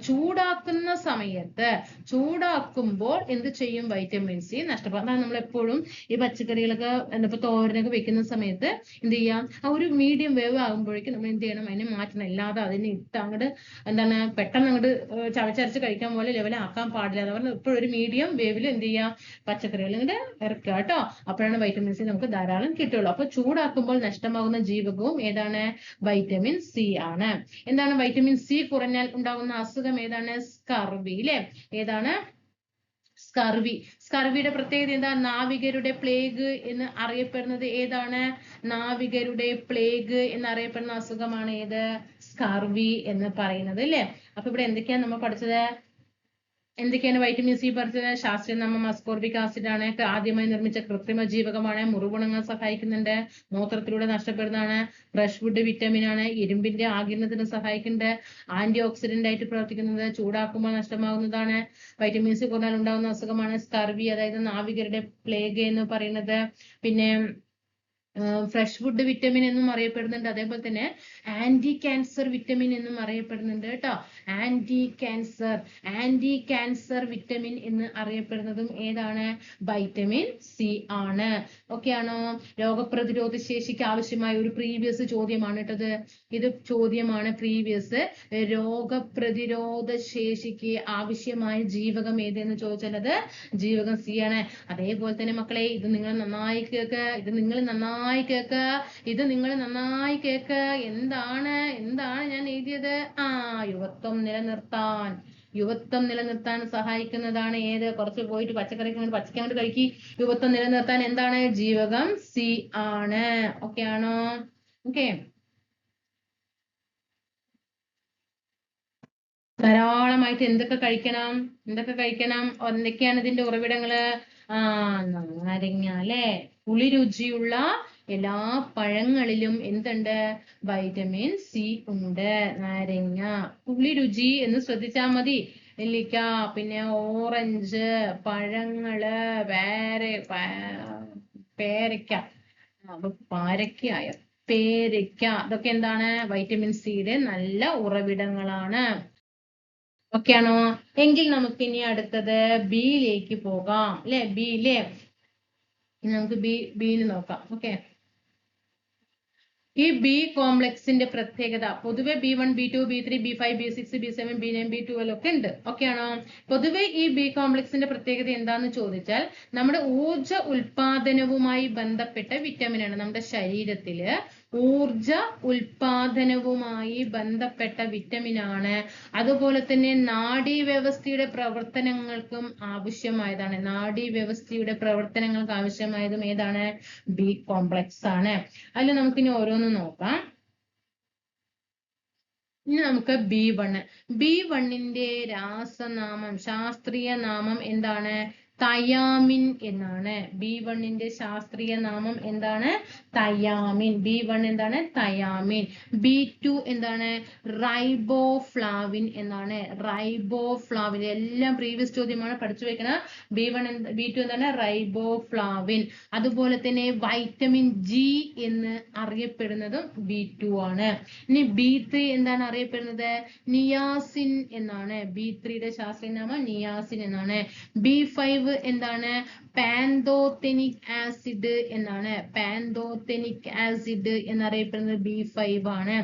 ചൂടാക്കുമ്പോൾ എന്ത് ചെയ്യും? വൈറ്റമിൻ സി നഷ്ടപ്പെടും. അതാണ് നമ്മൾ എപ്പോഴും ഈ പച്ചക്കറികളൊക്കെ ഇപ്പൊ തോരനൊക്കെ വെക്കുന്ന സമയത്ത് എന്ത് ചെയ്യാം? ആ ഒരു മീഡിയം വേവ് ആകുമ്പോഴേക്കും നമ്മൾ എന്ത് ചെയ്യണം? അതിനെ മാറ്റണം. അല്ലാതെ അതിനെ ഇട്ട് അങ്ങോട്ട് എന്താണ് പെട്ടെന്ന് അങ്ങോട്ട് ചവച്ചരച്ച് കഴിക്കാൻ പോലെ ലെവലാക്കാൻ പാടില്ല. അതുകൊണ്ട് ഇപ്പോഴും ഒരു മീഡിയം വേവിൽ എന്ത് ചെയ്യാം? പച്ചക്കറികൾ ഇങ്ങോട്ട് ഇറക്കുക കേട്ടോ. അപ്പോഴാണ് വൈറ്റമിൻ സി നമുക്ക് ധാരാളം കിട്ടുള്ളൂ. അപ്പൊ ചൂടാക്കുമ്പോൾ നഷ്ടമാകുന്ന ജീവകവും ഏതാണ്? വൈറ്റമിൻ സി ആണ്. എന്താണ്? വൈറ്റമിൻ സി കുറഞ്ഞാൽ ഉണ്ടാകുന്ന അസുഖം ഏതാണ്? സ്കർവി അല്ലെ? ഏതാണ്? സ്കർവിയുടെ പ്രത്യേകത എന്താ? നാവികരുടെ പ്ലേഗ് എന്ന് അറിയപ്പെടുന്നത് ഏതാണ്? നാവികരുടെ പ്ലേഗ് എന്നറിയപ്പെടുന്ന അസുഖമാണ് ഏത്? സ്കർവി എന്ന് പറയുന്നത് അല്ലെ? അപ്പൊ ഇവിടെ എന്തൊക്കെയാണ് നമ്മൾ പഠിച്ചത്? എന്തൊക്കെയാണ് വൈറ്റമിൻ സി പഠിച്ചത്? ശാസ്ത്രീയ നാമം അസ്കോർബിക് ആസിഡ് ആണ്. ആദ്യമായി നിർമ്മിച്ച കൃത്രിമ ജീവകമാണ്. മുറിവുണങ്ങാൻ സഹായിക്കുന്നുണ്ട്. മൂത്രത്തിലൂടെ നഷ്ടപ്പെടുന്നതാണ്. ഫ്രഷ് ഫുഡ് വിറ്റമിൻ ആണ്. ഇരുമ്പിന്റെ ആഗിരണത്തിന് സഹായിക്കുന്നുണ്ട്. ആന്റി ഓക്സിഡന്റ് ആയിട്ട് പ്രവർത്തിക്കുന്നത്. ചൂടാക്കുമ്പോൾ നഷ്ടമാകുന്നതാണ്. വൈറ്റമിൻ സി കുറഞ്ഞാൽ ഉണ്ടാകുന്ന അസുഖമാണ് സ്കർവി, അതായത് നാവികരുടെ പ്ലേഗ് എന്ന് പറയുന്നത്. പിന്നെ ഫ്രഷ് ഫുഡ് വിറ്റമിൻ എന്നും അറിയപ്പെടുന്നുണ്ട്. അതേപോലെ തന്നെ ആന്റി ക്യാൻസർ വിറ്റമിൻ എന്നും അറിയപ്പെടുന്നുണ്ട് കേട്ടോ. ആന്റി ക്യാൻസർ വിറ്റമിൻ എന്ന് അറിയപ്പെടുന്നതും ഏതാണ്? വൈറ്റമിൻ സി ആണ്. ഓക്കെ ആണോ? രോഗപ്രതിരോധ ശേഷിക്ക് ആവശ്യമായ ഒരു പ്രീവിയസ് ചോദ്യമാണ് കേട്ടത്. ഇത് ചോദ്യമാണ് പ്രീവിയസ്. രോഗപ്രതിരോധ ശേഷിക്ക് ആവശ്യമായ ജീവകം ഏതെന്ന് ചോദിച്ചാൽ അത് ജീവകം സി ആണ്. അതേപോലെ തന്നെ മക്കളെ ഇത് നിങ്ങൾ നന്നായി കേൾക്കുക. ഇത് നിങ്ങൾ നന്നായി കേൾക്കുക. എന്താണ് ഞാൻ എഴുതിയത്? യുവത്വം നിലനിർത്താൻ സഹായിക്കുന്നതാണ് ഏത്? കുറച്ച് പോയിട്ട് പച്ചക്കറി കഴിക്കി. യുവത്വം നിലനിർത്താൻ എന്താണ്? ജീവകം സി ആണ്. ഓക്കെ ആണോ? ഓക്കെ, ധാരാളമായിട്ട് എന്തൊക്കെ കഴിക്കണം? എന്തൊക്കെയാണ് ഇതിന്റെ ഉറവിടങ്ങള്? നാരങ്ങ അല്ലെ? പുളി രുചിയുള്ള എല്ലാ പഴങ്ങളിലും എന്തുണ്ട്? വൈറ്റമിൻ സി ഉണ്ട്. നാരങ്ങ പുളി രുചി എന്ന് ശ്രദ്ധിച്ചാൽ മതി. നെല്ലിക്ക, പിന്നെ ഓറഞ്ച്, പഴങ്ങള്, പേരയ്ക്ക, അതൊക്കെ എന്താണ്? വൈറ്റമിൻ സിയുടെ നല്ല ഉറവിടങ്ങളാണ്. ഓക്കെ ആണോ? എങ്കിൽ നമുക്ക് ഇനി അടുത്തത് ബിയിലേക്ക് പോകാം അല്ലെ? നമുക്ക് ബിയിൽ നോക്കാം. ഓക്കെ, ഈ ബി കോംപ്ലക്സിന്റെ പ്രത്യേകത പൊതുവെ B1, B2, B3, B5, B6, B7, B9, B12 ഒക്കെ ഉണ്ട്. ഓക്കെ ആണോ? പൊതുവെ ഈ ബി കോംപ്ലക്സിന്റെ പ്രത്യേകത എന്താന്ന് ചോദിച്ചാൽ നമ്മുടെ ഊർജ ഉൽപാദനവുമായി ബന്ധപ്പെട്ട വിറ്റമിൻ ആണ്. നമ്മുടെ ശരീരത്തില് ഊർജ ഉൽപാദനവുമായി ബന്ധപ്പെട്ട വിറ്റമിൻ ആണ്. അതുപോലെ തന്നെ നാഡീവ്യവസ്ഥയുടെ പ്രവർത്തനങ്ങൾക്കും ആവശ്യമായതും ഏതാണ്? ബി കോംപ്ലക്സ് ആണ്. അതിൽ നമുക്കിനി ഓരോന്ന് നോക്കാം. ഇനി നമുക്ക് B1. B1ന്റെ ശാസ്ത്രീയ നാമം എന്താണ്? തയാമിൻ എന്നാണ്. B1ന്റെ ശാസ്ത്രീയ നാമം എന്താണ്? തയാമിൻ. B1 എന്താണ്? തയാമിൻ. B2 എന്താണ്? റൈബോഫ്ലാവിൻ എന്നാണ്. റൈബോഫ്ലാവിൻ എല്ലാം പ്രീവിയസ് ചോദ്യമാണ്, പഠിച്ചു വെക്കണം. B2 എന്താണ്? റൈബോഫ്ലാവിൻ. അതുപോലെ തന്നെ വൈറ്റമിൻ ജി എന്ന് അറിയപ്പെടുന്നതും B2 ആണ്. ഇനി B3 എന്താണ് അറിയപ്പെടുന്നത്? നിയാസിൻ എന്നാണ്. B3യുടെ ശാസ്ത്രീയ നാമം നിയാസിൻ എന്നാണ്. B5 എന്താണ്? പാന്തോതെനിക് ആസിഡ് എന്നാണ്. പാന്തോതെനിക് ആസിഡ് എന്നറിയപ്പെടുന്നത് B5 ആണ്.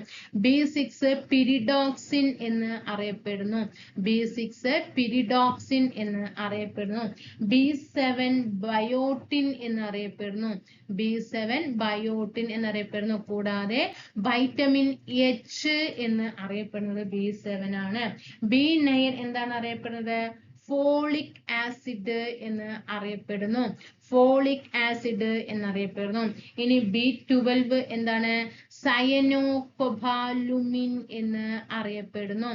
B6 പിരിഡോക്സിൻ എന്ന് അറിയപ്പെടുന്നു. B6 പിരിഡോക്സിൻ എന്ന് അറിയപ്പെടുന്നു. B7 ബയോട്ടിൻ എന്നറിയപ്പെടുന്നു. B7 ബയോട്ടിൻ എന്നറിയപ്പെടുന്നു. കൂടാതെ വൈറ്റമിൻ എച്ച് എന്ന് അറിയപ്പെടുന്നത് B7 ആണ്. B9 എന്താണ് അറിയപ്പെടുന്നത്? ഫോളിക് ആസിഡ് എന്ന് അറിയപ്പെടുന്നു. ഫോളിക് ആസിഡ് എന്നറിയപ്പെടുന്നു. ഇനി B12 എന്താണ്? സയനോകൊബാലുമിൻ എന്ന് അറിയപ്പെടുന്നു.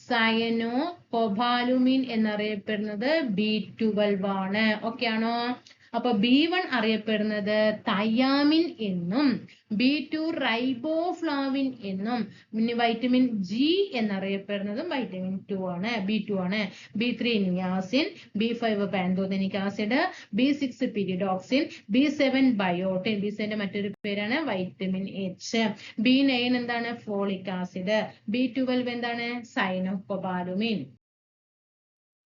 സയനോകൊബാലുമിൻ എന്നറിയപ്പെടുന്നത് B12 ആണ്. ഓക്കെ ആണോ? അപ്പൊ B1 അറിയപ്പെടുന്നത് തയാമിൻ എന്നും B2 റൈബോഫ്ലാവിൻ എന്നും പിന്നെ വൈറ്റമിൻ ജി എന്നറിയപ്പെടുന്നതും വൈറ്റമിൻ B2 ആണ്. B3 niacin, B5 pantothenic acid, B6 pyridoxine, B7 biotin, B7 മറ്റൊരു പേരാണ് വൈറ്റമിൻ എച്ച്. B9 എന്താണ്? Folic acid. B12 എന്താണ്? സൈനോകൊബാലുമിൻ.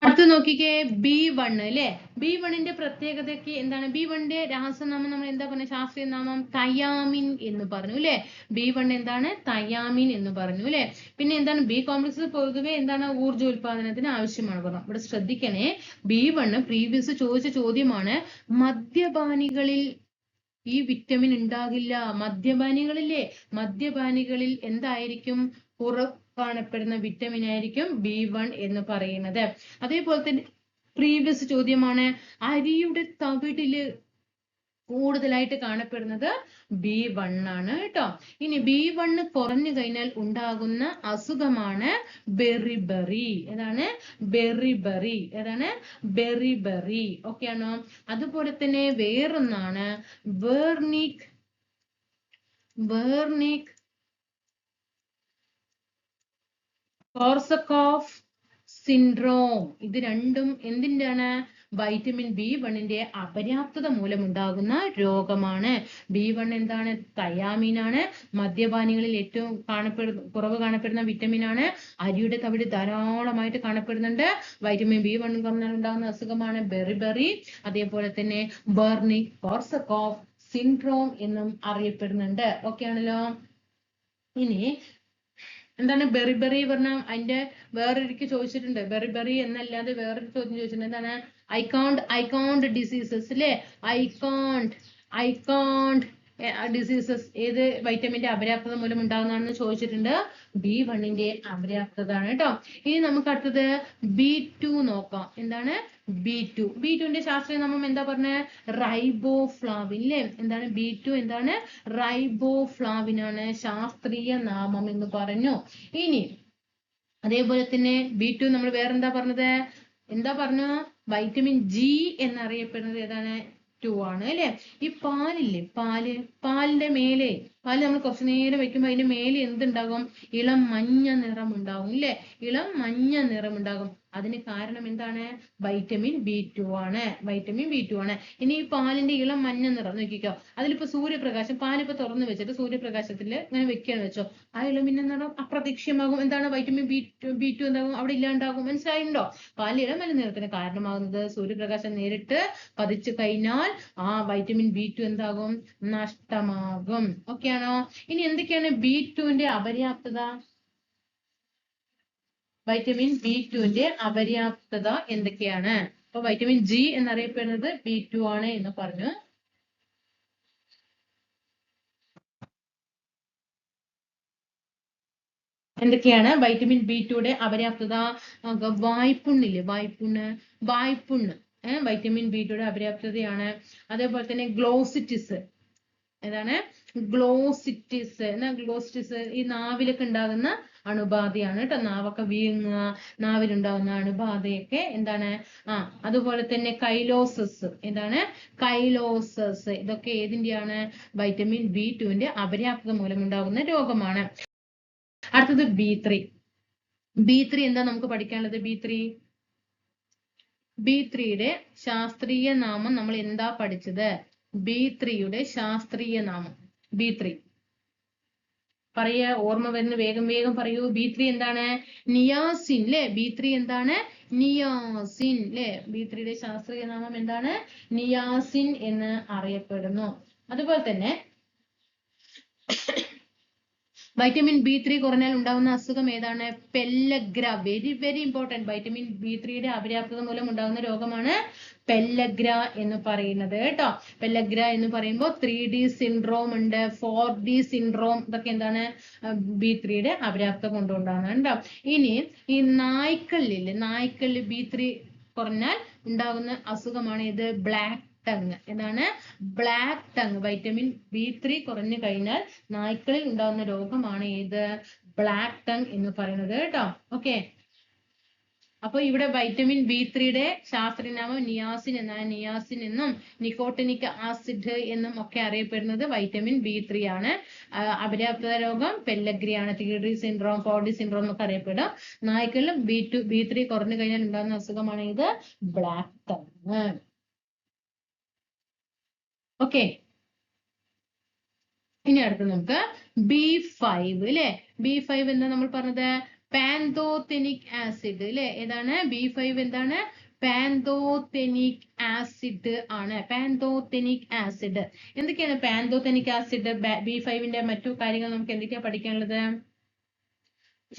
അടുത്ത് നോക്കിക്കേ B1 അല്ലെ. B1ന്റെ പ്രത്യേകതയ്ക്ക് എന്താണ്? B1ന്റെ രഹസ്യനാമം നമ്മൾ എന്താ പറഞ്ഞ? ശാസ്ത്രീയ നാമം തയാമിൻ എന്ന് പറഞ്ഞു അല്ലെ. B1 എന്താണ്? തയാമിൻ എന്ന് പറഞ്ഞു അല്ലെ. പിന്നെ എന്താണ്? B കോംപ്ലക്സ് പൊതുവെ എന്താണ്? ഊർജ്ജോൽപാദനത്തിന് ആവശ്യമാണ് പറഞ്ഞു. ഇവിടെ ശ്രദ്ധിക്കണേ, B1 പ്രീവിയസ് ചോദിച്ച ചോദ്യമാണ്. മദ്യപാനികളിൽ ഈ വിറ്റമിൻ ഉണ്ടാകില്ല. മദ്യപാനികളില്ലേ, മദ്യപാനികളിൽ എന്തായിരിക്കും? കാണപ്പെടുന്ന വിറ്റമിൻ ആയിരിക്കും B1 എന്ന് പറയുന്നത്. അതേപോലെ തന്നെ പ്രീവിയസ് ചോദ്യമാണ്, അരിയുടെ തവിടില് കൂടുതലായിട്ട് കാണപ്പെടുന്നത് B1 ആണ് കേട്ടോ. ഇനി B1 കുറഞ്ഞു കഴിഞ്ഞാൽ ഉണ്ടാകുന്ന അസുഖമാണ് ബെറിബറി. ഏതാണ്? ബെറിബറി. ഏതാണ്? ബെറിബറി. ഓക്കെ ആണോ? അതുപോലെ തന്നെ വേറൊന്നാണ് വെർണിക് കോർസക്കോഫ് സിൻഡ്രോം. ഇത് രണ്ടും എന്തിൻ്റെയാണ്? വൈറ്റമിൻ B1ന്റെ അപര്യാപ്തത മൂലമുണ്ടാകുന്ന രോഗമാണ്. B1 എന്താണ്? തയാമിൻ ആണ്. മദ്യപാനികളിൽ ഏറ്റവും കുറവ് കാണപ്പെടുന്ന വിറ്റമിൻ ആണ്. അരിയുടെ തവിട് ധാരാളമായിട്ട് കാണപ്പെടുന്നുണ്ട്. വൈറ്റമിൻ B1 കുറഞ്ഞാൽ ഉണ്ടാകുന്ന അസുഖമാണ് ബെറിബറി. അതേപോലെ തന്നെ വെർണിക് കോർസക്കോഫ് സിൻഡ്രോം എന്നും അറിയപ്പെടുന്നുണ്ട്. ഓക്കെ ആണല്ലോ. ഇനി എന്താണ് ബെറിബറി പറഞ്ഞാൽ? അതിന്റെ വേറൊരിക്കൽ ചോദിച്ചിട്ടുണ്ട്. ബെറിബറി എന്നല്ലാതെ വേറൊരു ചോദ്യം ചോദിച്ചിട്ടുണ്ട്. എന്താണ്? ഐക്കോണ്ട് ഡിസീസസ് അല്ലെ. ഐക്കോണ്ട് ഡിസീസസ് ഏത് വൈറ്റമിന്റെ അപര്യാപ്തത മൂലം ഉണ്ടാകുന്നതാണെന്ന് ചോദിച്ചിട്ടുണ്ട്. B1ന്റെ അപര്യാപ്തത ആണ് കേട്ടോ. ഇനി നമുക്ക് അടുത്തത് B2 നോക്കാം. എന്താണ്? B2ന്റെ ശാസ്ത്രീയ നാമം എന്താ പറഞ്ഞ? റൈബോഫ്ലാവിൻ അല്ലേ. എന്താണ്? B2 എന്താണ്? റൈബോഫ്ലാവിൻ ആണ് ശാസ്ത്രീയ നാമം എന്ന് പറഞ്ഞു. ഇനി അതേപോലെ തന്നെ B2 നമ്മൾ വേറെന്താ പറഞ്ഞത്? എന്താ പറഞ്ഞു? വൈറ്റമിൻ ജി എന്നറിയപ്പെടുന്നത് ഏതാണ്? 2 ആണ് അല്ലെ. ഈ പാലില്ലേ, പാലിന്റെ മേലെ നമ്മൾ കുറച്ചു നേരം വെക്കുമ്പോൾ അതിന്റെ മേലെ എന്തുണ്ടാകും? ഇളം മഞ്ഞ നിറം ഉണ്ടാകും അല്ലെ. ഇളം മഞ്ഞ നിറം ഉണ്ടാകും. അതിന് കാരണം എന്താണ്? വൈറ്റമിൻ B2 ആണ്. വൈറ്റമിൻ B2 ആണ്. ഇനി ഈ പാലിന്റെ ഇളം മഞ്ഞ നിറം നോക്കിക്കോ. അതിലിപ്പോ സൂര്യപ്രകാശം, പാലിപ്പോ തുറന്നു വെച്ചിട്ട് സൂര്യപ്രകാശത്തിൽ ഇങ്ങനെ വെക്കുകയാണ് വെച്ചോ, ആ ഇളം മഞ്ഞ നിറം അപ്രത്യക്ഷമാകും. എന്താണ്? വൈറ്റമിൻ B2 എന്താകും? അവിടെ ഇല്ലാണ്ടാകും. മനസ്സിലായിട്ടുണ്ടോ? പാലിൽ ഇളം മഞ്ഞ നിറത്തിന് കാരണമാകുന്നത് സൂര്യപ്രകാശം നേരിട്ട് പതിച്ചു കഴിഞ്ഞാൽ ആ വൈറ്റമിൻ B2 എന്താകും? നഷ്ടമാകും. ഓക്കെ ആണോ? ഇനി എന്തൊക്കെയാണ് B2ന്റെ അപര്യാപ്തത? വൈറ്റമിൻ B2ന്റെ അപര്യാപ്തത എന്തൊക്കെയാണ്? അപ്പൊ വൈറ്റമിൻ ജി എന്നറിയപ്പെടുന്നത് B2 ആണ് എന്ന് പറഞ്ഞു. എന്തൊക്കെയാണ് വൈറ്റമിൻ B2യുടെ അപര്യാപ്തത? വായ്പുണ്ണില്ലേ, വായ്പുണ്ണ് വൈറ്റമിൻ B2യുടെ അപര്യാപ്തതയാണ്. അതേപോലെ തന്നെ ഗ്ലോസിറ്റിസ്. ഏതാണ്? ഗ്ലോസിറ്റിസ്. ഗ്ലോസിറ്റിസ് ഈ നാവിലൊക്കെ ഉണ്ടാകുന്ന അണുബാധയാണ് കേട്ടോ. നാവൊക്കെ വീങ്ങുക, നാവിലുണ്ടാവുന്ന അണുബാധയൊക്കെ എന്താണ്? അതുപോലെ തന്നെ കൈലോസസ്, എന്താണ്? കൈലോസസ്, ഇതൊക്കെ ഏതിന്റെയാണ്? വൈറ്റമിൻ B2 അപര്യാപ്തത മൂലമുണ്ടാകുന്ന രോഗമാണ്. അടുത്തത് B3. B3 എന്താ നമുക്ക് പഠിക്കാനുള്ളത്? B3യുടെ ശാസ്ത്രീയ നാമം നമ്മൾ എന്താ പഠിച്ചത്? B3യുടെ ശാസ്ത്രീയ നാമം B3 പറയാ, ഓർമ്മ വരുന്ന വേഗം വേഗം പറയൂ. B3 എന്താണ്? നിയാസിൻ ല്ലേ? B3 എന്താണ്? നിയാസിൻ ല്ലേ? B3യുടെ ശാസ്ത്രീയ നാമം എന്താണ്? നിയാസിൻ എന്ന് അറിയപ്പെടുന്നു. അതുപോലെ തന്നെ വൈറ്റമിൻ B3 കുറഞ്ഞാൽ ഉണ്ടാകുന്ന അസുഖം ഏതാണ്? Pellagra. Very very important. Vitamin B3യുടെ അപര്യാപ്തത മൂലം ഉണ്ടാകുന്ന രോഗമാണ് പെല്ലഗ്ര എന്ന് പറയുന്നത് കേട്ടോ. പെല്ലഗ്ര എന്ന് പറയുമ്പോൾ 3D സിൻഡ്രോം ഉണ്ട്, 4D സിൻഡ്രോം, ഇതൊക്കെ എന്താണ്? B3യുടെ അപര്യാപ്തത കൊണ്ടുണ്ടാകുന്നത് കേട്ടോ. ഇനി ഈ നായ്ക്കളിൽ B3 കുറഞ്ഞാൽ ഉണ്ടാകുന്ന അസുഖമാണ് ഇത്? Black tongue. എന്താണ്? Black tongue. വൈറ്റമിൻ B3 കുറഞ്ഞു കഴിഞ്ഞാൽ നായ്ക്കളിൽ ഉണ്ടാകുന്ന രോഗമാണ് ഏത്? ബ്ലാക്ക് ടങ് എന്ന് പറയുന്നത് കേട്ടോ. ഓക്കെ, അപ്പൊ ഇവിടെ വൈറ്റമിൻ B3യുടെ ശാസ്ത്രനാമം നിയാസിൻ എന്നാണ്. നിയാസിൻ എന്നും നിക്കോട്ടിനിക് ആസിഡ് എന്നും ഒക്കെ അറിയപ്പെടുന്നത് വൈറ്റമിൻ B3 ആണ്. അപര്യാപ്തത രോഗം പെല്ലഗ്രിയാണ്. 3D സിൻഡ്രോം, 4D സിൻഡ്രോം എന്നൊക്കെ അറിയപ്പെടും. നായ്ക്കളിലും B3 കുറഞ്ഞു കഴിഞ്ഞാൽ ഉണ്ടാകുന്ന അസുഖമാണ് ഇത്? Black tongue. ഓക്കെ, ഇനി അടുത്ത് നമുക്ക് B5 അല്ലെ? B5 എന്താ നമ്മൾ പറഞ്ഞത്? പാന്തോതെനിക് ആസിഡ് അല്ലെ? ഏതാണ്? B5 എന്താണ്? പാന്തോതെനിക് ആസിഡ് ആണ്. പാന്തോതെനിക് ആസിഡ് എന്തൊക്കെയാണ് പാന്തോതെനിക് ആസിഡ്? B5ന്റെ മറ്റു കാര്യങ്ങൾ നമുക്ക് എന്തൊക്കെയാ പഠിക്കാനുള്ളത്?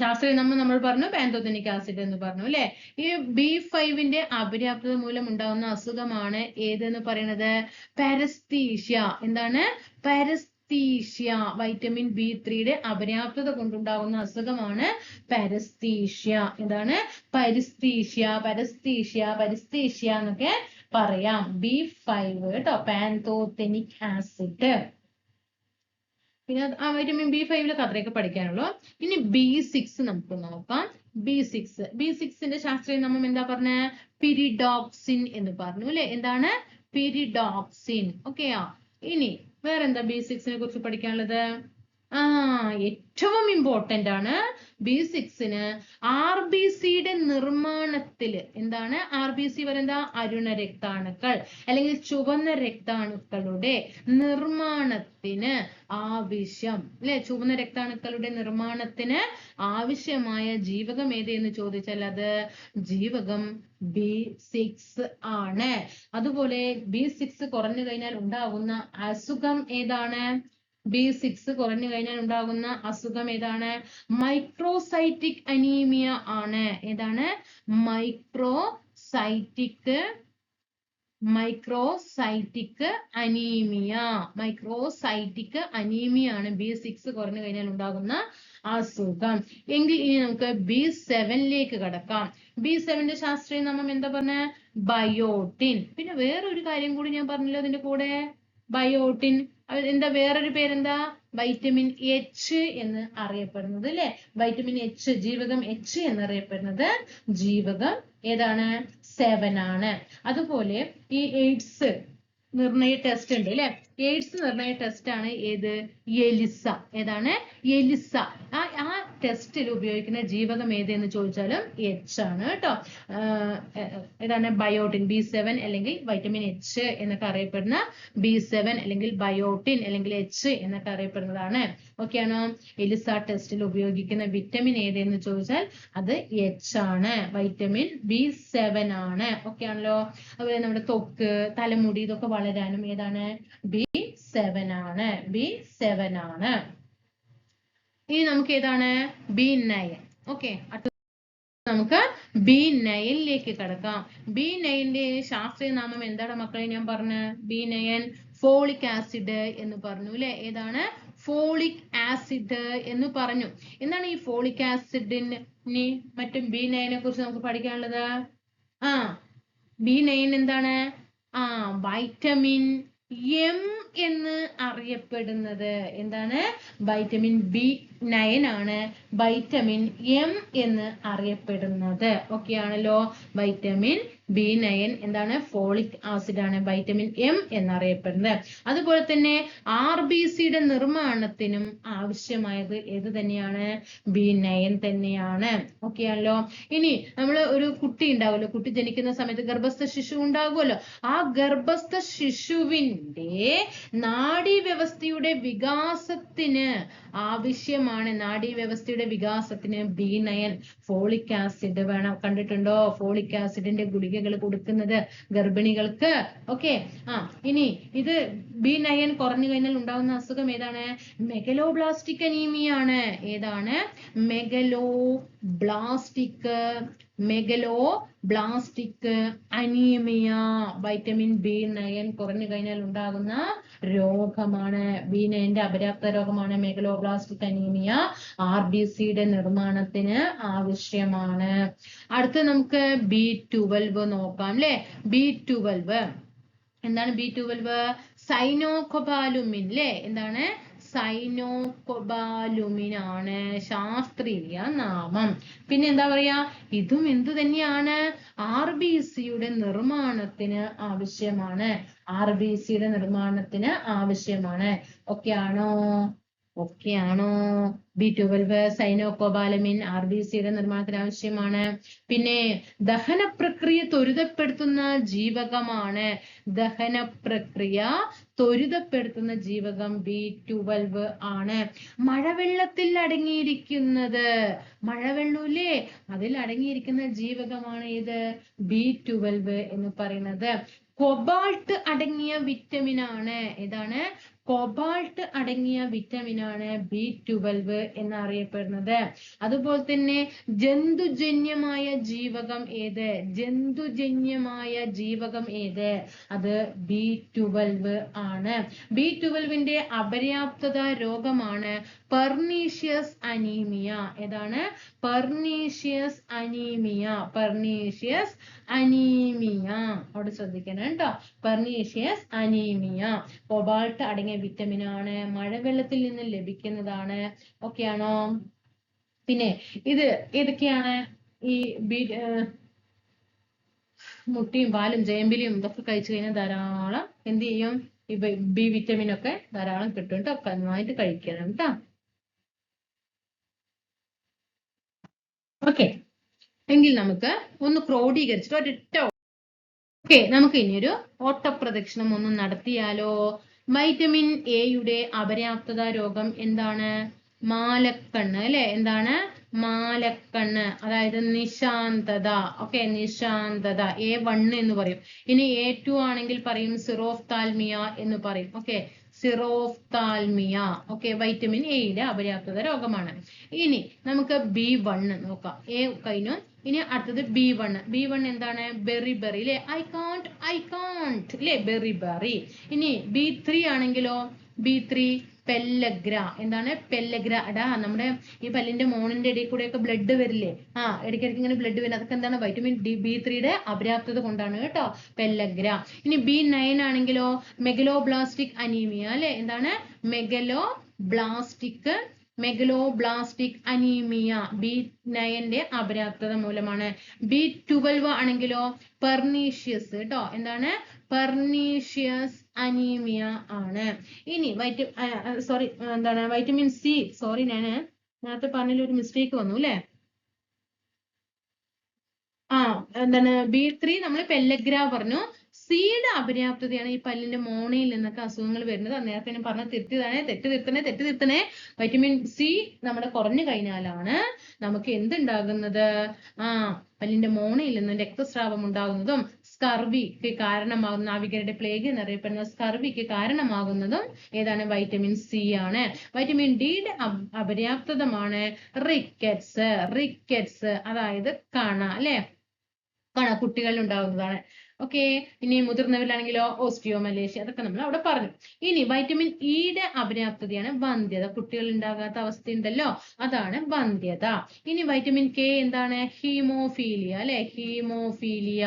ശാസ്ത്രീയ നമ്മൾ പറഞ്ഞു പാന്തോതെനിക് ആസിഡ് എന്ന് പറഞ്ഞു അല്ലെ? ഈ B5ന്റെ അപര്യാപ്തത മൂലം ഉണ്ടാകുന്ന അസുഖമാണ് ഏതെന്ന് പറയുന്നത്? പാരസ്തീഷ്യ. എന്താണ്? പാരസ്തീഷ്യ. വൈറ്റമിൻ B3യുടെ അപര്യാപ്തത കൊണ്ടുണ്ടാകുന്ന അസുഖമാണ് പാരസ്തീഷ്യ. എന്താണ്? പരിസ്തീഷ്യ എന്നൊക്കെ പറയാം. B5 കേട്ടോ, പാന്തോതെനിക് ആസിഡ്. പിന്നെ വൈറ്റമിൻ B5ലെ അത്രയൊക്കെ പഠിക്കാനുള്ളൂ. ഇനി B6 നമുക്ക് നോക്കാം. B6ന്റെ ശാസ്ത്രീയ നാമം എന്താ പറഞ്ഞ? പിരിഡോക്സിൻ എന്ന് പറഞ്ഞു അല്ലെ? എന്താണ്? പിരിഡോക്സിൻ. ഓക്കെയാ? ഇനി വേറെന്താ B6നെ കുറിച്ച് പഠിക്കാനുള്ളത്? ഏറ്റവും ഇമ്പോർട്ടന്റ് ആണ് B6ന് RBCയുടെ നിർമ്മാണത്തില്. എന്താണ് RBC പറയുന്നത്? അരുണ രക്താണുക്കൾ അല്ലെങ്കിൽ ചുവന്ന രക്താണുക്കളുടെ നിർമ്മാണത്തിന് ആവശ്യം അല്ലെ? ചുവന്ന രക്താണുക്കളുടെ നിർമ്മാണത്തിന് ആവശ്യമായ ജീവകം ഏതെന്ന് ചോദിച്ചാൽ അത് ജീവകം B6 ആണ്. അതുപോലെ B6 കുറഞ്ഞു കഴിഞ്ഞാൽ ഉണ്ടാകുന്ന അസുഖം ഏതാണ്? B6 കുറഞ്ഞു കഴിഞ്ഞാൽ ഉണ്ടാകുന്ന അസുഖം ഏതാണ്? മൈക്രോസൈറ്റിക് അനീമിയ ആണ്. ഏതാണ്? മൈക്രോസൈറ്റിക് അനീമിയ ആണ് B6 കുറഞ്ഞു കഴിഞ്ഞാൽ ഉണ്ടാകുന്ന അസുഖം. എങ്കിൽ ഇനി നമുക്ക് B7ലേക്ക് കടക്കാം. B7ന്റെ ശാസ്ത്രീയ നാമം എന്താ പറഞ്ഞ? ബയോട്ടിൻ. പിന്നെ വേറൊരു കാര്യം കൂടി ഞാൻ പറഞ്ഞല്ലോ അതിന്റെ കൂടെ, ബയോട്ടിൻ. എന്താ വേറൊരു പേരെന്താ? വൈറ്റമിൻ H എന്ന് അറിയപ്പെടുന്നത് അല്ലെ? വൈറ്റമിൻ H, ജീവകം H എന്നറിയപ്പെടുന്നത് ജീവകം ഏതാണ്? 7 ആണ്. അതുപോലെ ഈ എയ്ഡ്സ് നിർണയ ടെസ്റ്റ് ഉണ്ട് അല്ലെ? എയ്ഡ്സ് നിർണയ ടെസ്റ്റ് ആണ് ഏത്? എലിസ. ഏതാണ്? എലിസ. ആ ടെസ്റ്റിൽ ഉപയോഗിക്കുന്ന ജീവകം ഏതെന്ന് ചോദിച്ചാലും H ആണ് കേട്ടോ. ഏതാണ്? ബയോട്ടിൻ. B7 അല്ലെങ്കിൽ വൈറ്റമിൻ H എന്നൊക്കെ അറിയപ്പെടുന്ന B7 അല്ലെങ്കിൽ ബയോട്ടിൻ അല്ലെങ്കിൽ H എന്നൊക്കെ അറിയപ്പെടുന്നതാണ്. ഓക്കെ ആണോ? എലിസ ടെസ്റ്റിൽ ഉപയോഗിക്കുന്ന വിറ്റമിൻ ഏതെന്ന് ചോദിച്ചാൽ അത് H ആണ്. വൈറ്റമിൻ B7 ആണ്. ഓക്കെ ആണല്ലോ? അതുപോലെ നമ്മുടെ ത്വക്ക്, തലമുടി ഇതൊക്കെ വളരാനും ഏതാണ്? B7 ആണ്. B7 ആണ്. ഇനി നമുക്ക് ഏതാണ്? B9. ഓക്കെ, നമുക്ക് B9ലേക്ക് കടക്കാം. B9ന്റെ ശാസ്ത്രീയ നാമം എന്താണ് മക്കളെ? ഞാൻ പറഞ്ഞ B9 ഫോളിക് ആസിഡ് എന്ന് പറഞ്ഞു അല്ലെ? ഏതാണ്? ഫോളിക് ആസിഡ് എന്ന് പറഞ്ഞു. എന്താണ് ഈ ഫോളിക് ആസിഡിന് മറ്റും B9നെ കുറിച്ച് നമുക്ക് പഠിക്കാനുള്ളത്? B9 എന്താണ്? വൈറ്റമിൻ എം എന്ന് അറിയപ്പെടുന്നത് എന്താണ്? വൈറ്റമിൻ B9 ആണ് വൈറ്റമിൻ എം എന്ന് അറിയപ്പെടുന്നത്. ഓക്കെ ആണല്ലോ. വൈറ്റമിൻ B9 എന്താണ്? ഫോളിക് ആസിഡ് ആണ് വൈറ്റമിൻ എം എന്നറിയപ്പെടുന്നത്. അതുപോലെ തന്നെ RBCയുടെ നിർമ്മാണത്തിനും ആവശ്യമായത് ഏത് തന്നെയാണ്? B9 തന്നെയാണ്. ഓക്കെ ആണല്ലോ. ഇനി നമ്മൾ ഒരു കുട്ടി ഉണ്ടാവുമല്ലോ, കുട്ടി ജനിക്കുന്ന സമയത്ത് ഗർഭസ്ഥ ശിശു ഉണ്ടാകുമല്ലോ, ആ ഗർഭസ്ഥ ശിശുവിന്റെ നാഡീവ്യവസ്ഥയുടെ വികാസത്തിന് ആവശ്യമാണ്, നാഡീവ്യവസ്ഥയുടെ വികാസത്തിന് B9 ഫോളിക് ആസിഡ് വേണം. കണ്ടിട്ടുണ്ടോ ഫോളിക് ആസിഡിന്റെ ഗുളികകൾ കൊടുക്കുന്നത് ഗർഭിണികൾക്ക്? ഓക്കെ. ഇനി ഇത് B9 കുറഞ്ഞു കഴിഞ്ഞാൽ ഉണ്ടാകുന്ന അസുഖം ഏതാണ്? മെഗലോബ്ലാസ്റ്റിക് അനീമിയ ആണ്. ഏതാണ്? Megaloblastic anaemia. വൈറ്റമിൻ B9 കുറഞ്ഞു കഴിഞ്ഞാൽ ഉണ്ടാകുന്ന രോഗമാണ്, B9 അപര്യാപ്ത രോഗമാണ് മെഗലോബ്ലാസ്റ്റിക് അനീമിയ. RBCയുടെ നിർമ്മാണത്തിന് ആവശ്യമാണ്. അടുത്ത് നമുക്ക് B12 നോക്കാം അല്ലെ. B12 എന്താണ്? B12 സൈനോകൊബാലുമിൻ അല്ലെ. എന്താണ്? സൈനോകൊബാലുമിൻ ആണ് ശാസ്ത്രീയ നാമം. പിന്നെ എന്താ പറയാ, ഇതും എന്ത് തന്നെയാണ്? RBCയുടെ നിർമ്മാണത്തിന് ആവശ്യമാണ്. RBCയുടെ നിർമ്മാണത്തിന് ആവശ്യമാണ്. ഓക്കെ ആണോ? ഓക്കെ ആണോ? B12 സൈനോകൊബാലമിൻ RBCയുടെ നിർമ്മാണത്തിന് ആവശ്യമാണ്. പിന്നെ ദഹന പ്രക്രിയ ത്വരിതപ്പെടുത്തുന്ന ജീവകമാണ്. ദഹന പ്രക്രിയ ത്വരിതപ്പെടുത്തുന്ന ജീവകം B12 ആണ്. മഴവെള്ളത്തിൽ അടങ്ങിയിരിക്കുന്നത്, മഴവെള്ളൂല്ലേ, അതിൽ അടങ്ങിയിരിക്കുന്ന ജീവകമാണ് ഇത് B12 എന്ന് പറയുന്നത്. കൊബാൾട്ട് അടങ്ങിയ വിറ്റമിൻ ആണ്. ഏതാണ്? കൊബാൾട്ട് അടങ്ങിയ വിറ്റമിൻ ആണ് B12 എന്നറിയപ്പെടുന്നത്. അതുപോലെ തന്നെ ജന്തുജന്യമായ ജീവകം ഏത്? ജന്തുജന്യമായ ജീവകം ഏത്? അത് B12 ആണ്. B12ന്റെ അപര്യാപ്തത രോഗമാണ് പെർനീഷ്യസ് അനീമിയ. ഏതാണ്? Pernicious anaemia. പെർനീഷ്യസ് അനീമിയ അവിടെ ശ്രദ്ധിക്കണം കേട്ടോ. പെർനീഷ്യസ് അനീമിയ കൊബാൾട്ട് അടങ്ങിയ വിറ്റമിൻ ആണ്, മഴവെള്ളത്തിൽ നിന്ന് ലഭിക്കുന്നതാണ്. ഓക്കെ ആണോ? പിന്നെ ഇത് ഏതൊക്കെയാണ്? ഈ മുട്ടയും പാലും ചേമ്പിലും ഇതൊക്കെ കഴിച്ചു കഴിഞ്ഞാൽ ധാരാളം എന്ത് ചെയ്യും? ഈ B വിറ്റമിൻ ഒക്കെ ധാരാളം കിട്ടും കേട്ടോ. നന്നായിട്ട് കഴിക്കണം കേട്ടോ. ഓക്കെ, എങ്കിൽ നമുക്ക് ഒന്ന് ക്രോഡീകരിച്ചിട്ട് ഒരൊറ്റ ഓക്കെ നമുക്ക് ഇനിയൊരു ഓട്ടപ്രദക്ഷിണം ഒന്ന് നടത്തിയാലോ. വൈറ്റമിൻ എയുടെ അപര്യാപ്തത രോഗം എന്താണ്? മാലക്കണ്ണ് അല്ലെ. എന്താണ്? മാലക്കണ്ണ്, അതായത് നിശാന്തത. ഓക്കെ, നിശാന്തത A1 എന്ന് പറയും. ഇനി A2 ആണെങ്കിൽ പറയും സിറോഫ്താൽമിയ എന്ന് പറയും. Okay, xerophthalmia. ഓക്കെ, വൈറ്റമിൻ എയുടെ അപര്യാപ്തത രോഗമാണ്. ഇനി നമുക്ക് B1 നോക്കാം. A കഴിഞ്ഞു. ഇനി അടുത്തത് B1 എന്താണ്? ബെറി അല്ലെ. ഐ കാണ്ട് അല്ലെ, ബെറി. ഇനി B3 ആണെങ്കിലോ? B3 pellagra. എന്താണ്? പെല്ലഗ്ര. എടാ നമ്മുടെ ഈ പല്ലിന്റെ മോണിന്റെ ഇടയിൽ കൂടെ ഒക്കെ ബ്ലഡ് വരില്ലേ? ഇടയ്ക്കിടയ്ക്ക് ഇങ്ങനെ ബ്ലഡ് വരും. അതൊക്കെ എന്താണ്? വൈറ്റമിൻ B3യുടെ അപര്യാപ്തത കൊണ്ടാണ് കേട്ടോ. പെല്ലഗ്ര. ഇനി B9 ആണെങ്കിലോ? മെഗലോബ്ലാസ്റ്റിക് അനീമിയ അല്ലെ. എന്താണ്? മെഗലോബ്ലാസ്റ്റിക് അനീമിയ B9ന്റെ അപര്യാപ്തത മൂലമാണ്. B12 ആണെങ്കിലോ? പെർനീഷ്യസ് കേട്ടോ. എന്താണ്? പെർനീഷ്യസ് അനീമിയ ആണ്. ഇനി വൈറ്റമിൻ സി. സോറി, ഞാൻ നേരത്തെ പറഞ്ഞതിൽ ഒരു മിസ്റ്റേക്ക് വന്നു അല്ലെ. എന്താണ്? B3 നമ്മൾ പെല്ലഗ്ര പറഞ്ഞു. സിയുടെ അപര്യാപ്തതയാണ് ഈ പല്ലിന്റെ മോണയിൽ നിന്നൊക്കെ അസുഖങ്ങൾ വരുന്നത്. നേരത്തെ ഞാൻ പറഞ്ഞ തെറ്റ് തിരുത്തണേ. വൈറ്റമിൻ സി നമ്മുടെ കുറഞ്ഞു കഴിഞ്ഞാലാണ് നമുക്ക് എന്തുണ്ടാകുന്നത്? പല്ലിന്റെ മോണയിൽ നിന്ന് രക്തസ്രാവം ഉണ്ടാകുന്നതും സ്കർവിക്ക് കാരണമാകുന്ന, നാവികരുടെ പ്ലേഗ് എന്നറിയപ്പെടുന്ന സ്കർവിക്ക് കാരണമാകുന്നതും ഏതാണ്? വൈറ്റമിൻ സി ആണ്. വൈറ്റമിൻ ഡിയുടെ അപര്യാപ്തതമാണ് റിക്കറ്റ്സ്, അതായത് കണ അല്ലെ. കുട്ടികളിൽ ഉണ്ടാകുന്നതാണ്. ഓക്കെ. ഇനി മുതിർന്നവരിലാണെങ്കിലോ ഓസ്റ്റിയോമലേഷ്യ, അതൊക്കെ നമ്മൾ അവിടെ പറഞ്ഞു. ഇനി വൈറ്റമിൻ ഇയുടെ അപര്യാപ്തതയാണ് വന്ധ്യത. കുട്ടികൾ ഉണ്ടാകാത്ത അവസ്ഥയുണ്ടല്ലോ, അതാണ് വന്ധ്യത. ഇനി വൈറ്റമിൻ കെ എന്താണ്? ഹീമോഫീലിയ അല്ലെ, ഹീമോഫീലിയ,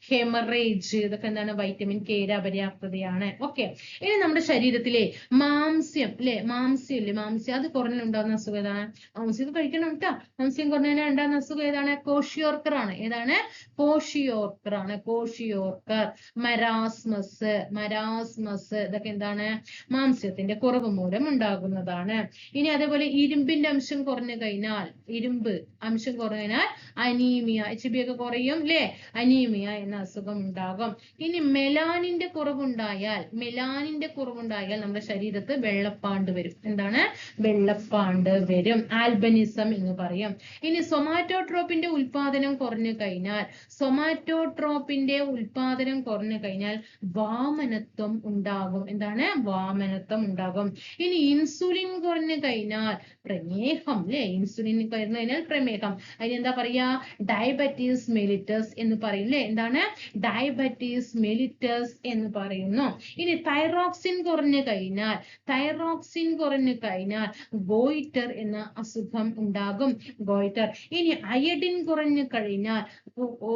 ഹെമറേജ്, ഇതൊക്കെ എന്താണ്? വൈറ്റമിൻ കെയുടെ അപര്യാപ്തതയാണ്. ഓക്കെ. ഇനി നമ്മുടെ ശരീരത്തിലെ മാംസ്യം അല്ലെ, മാംസ്യം ഇല്ലേ, മാംസ്യം അത് കുറഞ്ഞുണ്ടാകുന്ന അസുഖം ഏതാണ്? മാംസ്യം കഴിക്കണം കേട്ടോ. മാംസ്യം കുറഞ്ഞതിന് ഉണ്ടാകുന്ന അസുഖം ഏതാണ്? കോഷിയോർക്കർ ആണ്. ഏതാണ്? കോഷിയോർക്കർ ആണ്. കോഷിയോർക്കർ. മരാസ്മസ്, മരാസ്മസ്, ഇതൊക്കെ എന്താണ്? മാംസ്യത്തിന്റെ കുറവ് മൂലം ഉണ്ടാകുന്നതാണ്. ഇനി അതേപോലെ ഇരുമ്പിന്റെ അംശം കുറഞ്ഞു കഴിഞ്ഞാൽ, ഇരുമ്പ് അംശം കുറഞ്ഞാൽ അനീമിയ, HB ഒക്കെ കുറയും അല്ലെ, അനീമിയ എന്ന അസുഖം ഉണ്ടാകും. ഇനി മെലാനിന്റെ കുറവുണ്ടായാൽ, മെലാനിന്റെ കുറവുണ്ടായാൽ നമ്മുടെ ശരീരത്ത് വെള്ളപ്പാണ്ട് വരും. എന്താണ്? വെള്ളപ്പാണ്ട് വരും. ആൽബനിസം എന്ന് പറയും. ഇനി സൊമാറ്റോട്രോപ്പിന്റെ ഉൽപാദനം കുറഞ്ഞു കഴിഞ്ഞാൽ, സൊമാറ്റോട്രോപ്പിന്റെ ഉൽപാദനം കുറഞ്ഞു കഴിഞ്ഞാൽ വാമനത്വം ഉണ്ടാകും. എന്താണ്? വാമനത്വം ഉണ്ടാകും. ഇനി ഇൻസുലിൻ കുറഞ്ഞു കഴിഞ്ഞാൽ പ്രമേഹം അല്ലെ, ഇൻസുലിൻ കുറഞ്ഞു കഴിഞ്ഞാൽ പ്രമേഹം. അതിനെന്താ പറയാ? ഡയബറ്റീസ് മെലിറ്റസ് എന്ന് പറയും അല്ലെ. എന്താണ്? ഡയബറ്റീസ് മെലിറ്റസ് എന്ന് പറയുന്നു. ഇനി തൈറോക്സിൻ കുറഞ്ഞു കഴിഞ്ഞാൽ, തൈറോക്സിൻ കുറഞ്ഞു കഴിഞ്ഞാൽ ഗോയിറ്റർ എന്ന അസുഖം ഉണ്ടാകും. ഗോയിറ്റർ. ഇനി അയഡിൻ കുറഞ്ഞു കഴിഞ്ഞാൽ,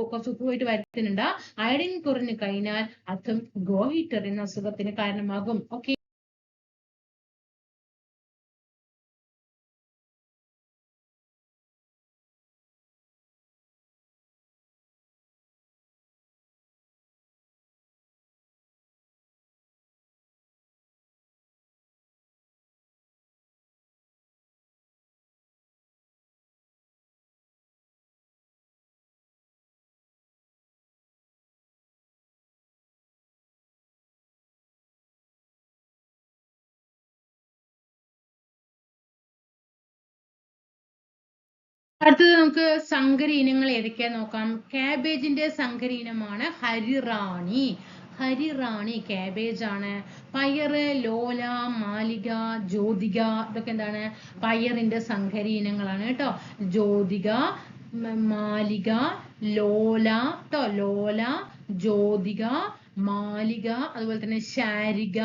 കുറച്ച് പോയിട്ട് വരുത്തുന്നുണ്ട്, അയഡിൻ കുറഞ്ഞു കഴിഞ്ഞാൽ അതും ഗോയിറ്റർ എന്ന അസുഖത്തിന് കാരണമാകും. ഓക്കെ. അടുത്തത് നമുക്ക് സങ്കര ഇനങ്ങൾ ഏതൊക്കെയാ നോക്കാം. കാബേജിന്റെ സങ്കര ഇനമാണ് ഹരിറാണി. ഹരിറാണി കാബേജ് ആണ്. പയറ്, ലോല, മാലിക, ജ്യോതിക, ഇതൊക്കെ എന്താണ്? പയറിന്റെ സങ്കര ഇനങ്ങളാണ് കേട്ടോ. ജ്യോതിക, മാലിക, ലോല ട്ടോ, ലോല, ജ്യോതിക, മാലിക, അതുപോലെ തന്നെ ശാരിക.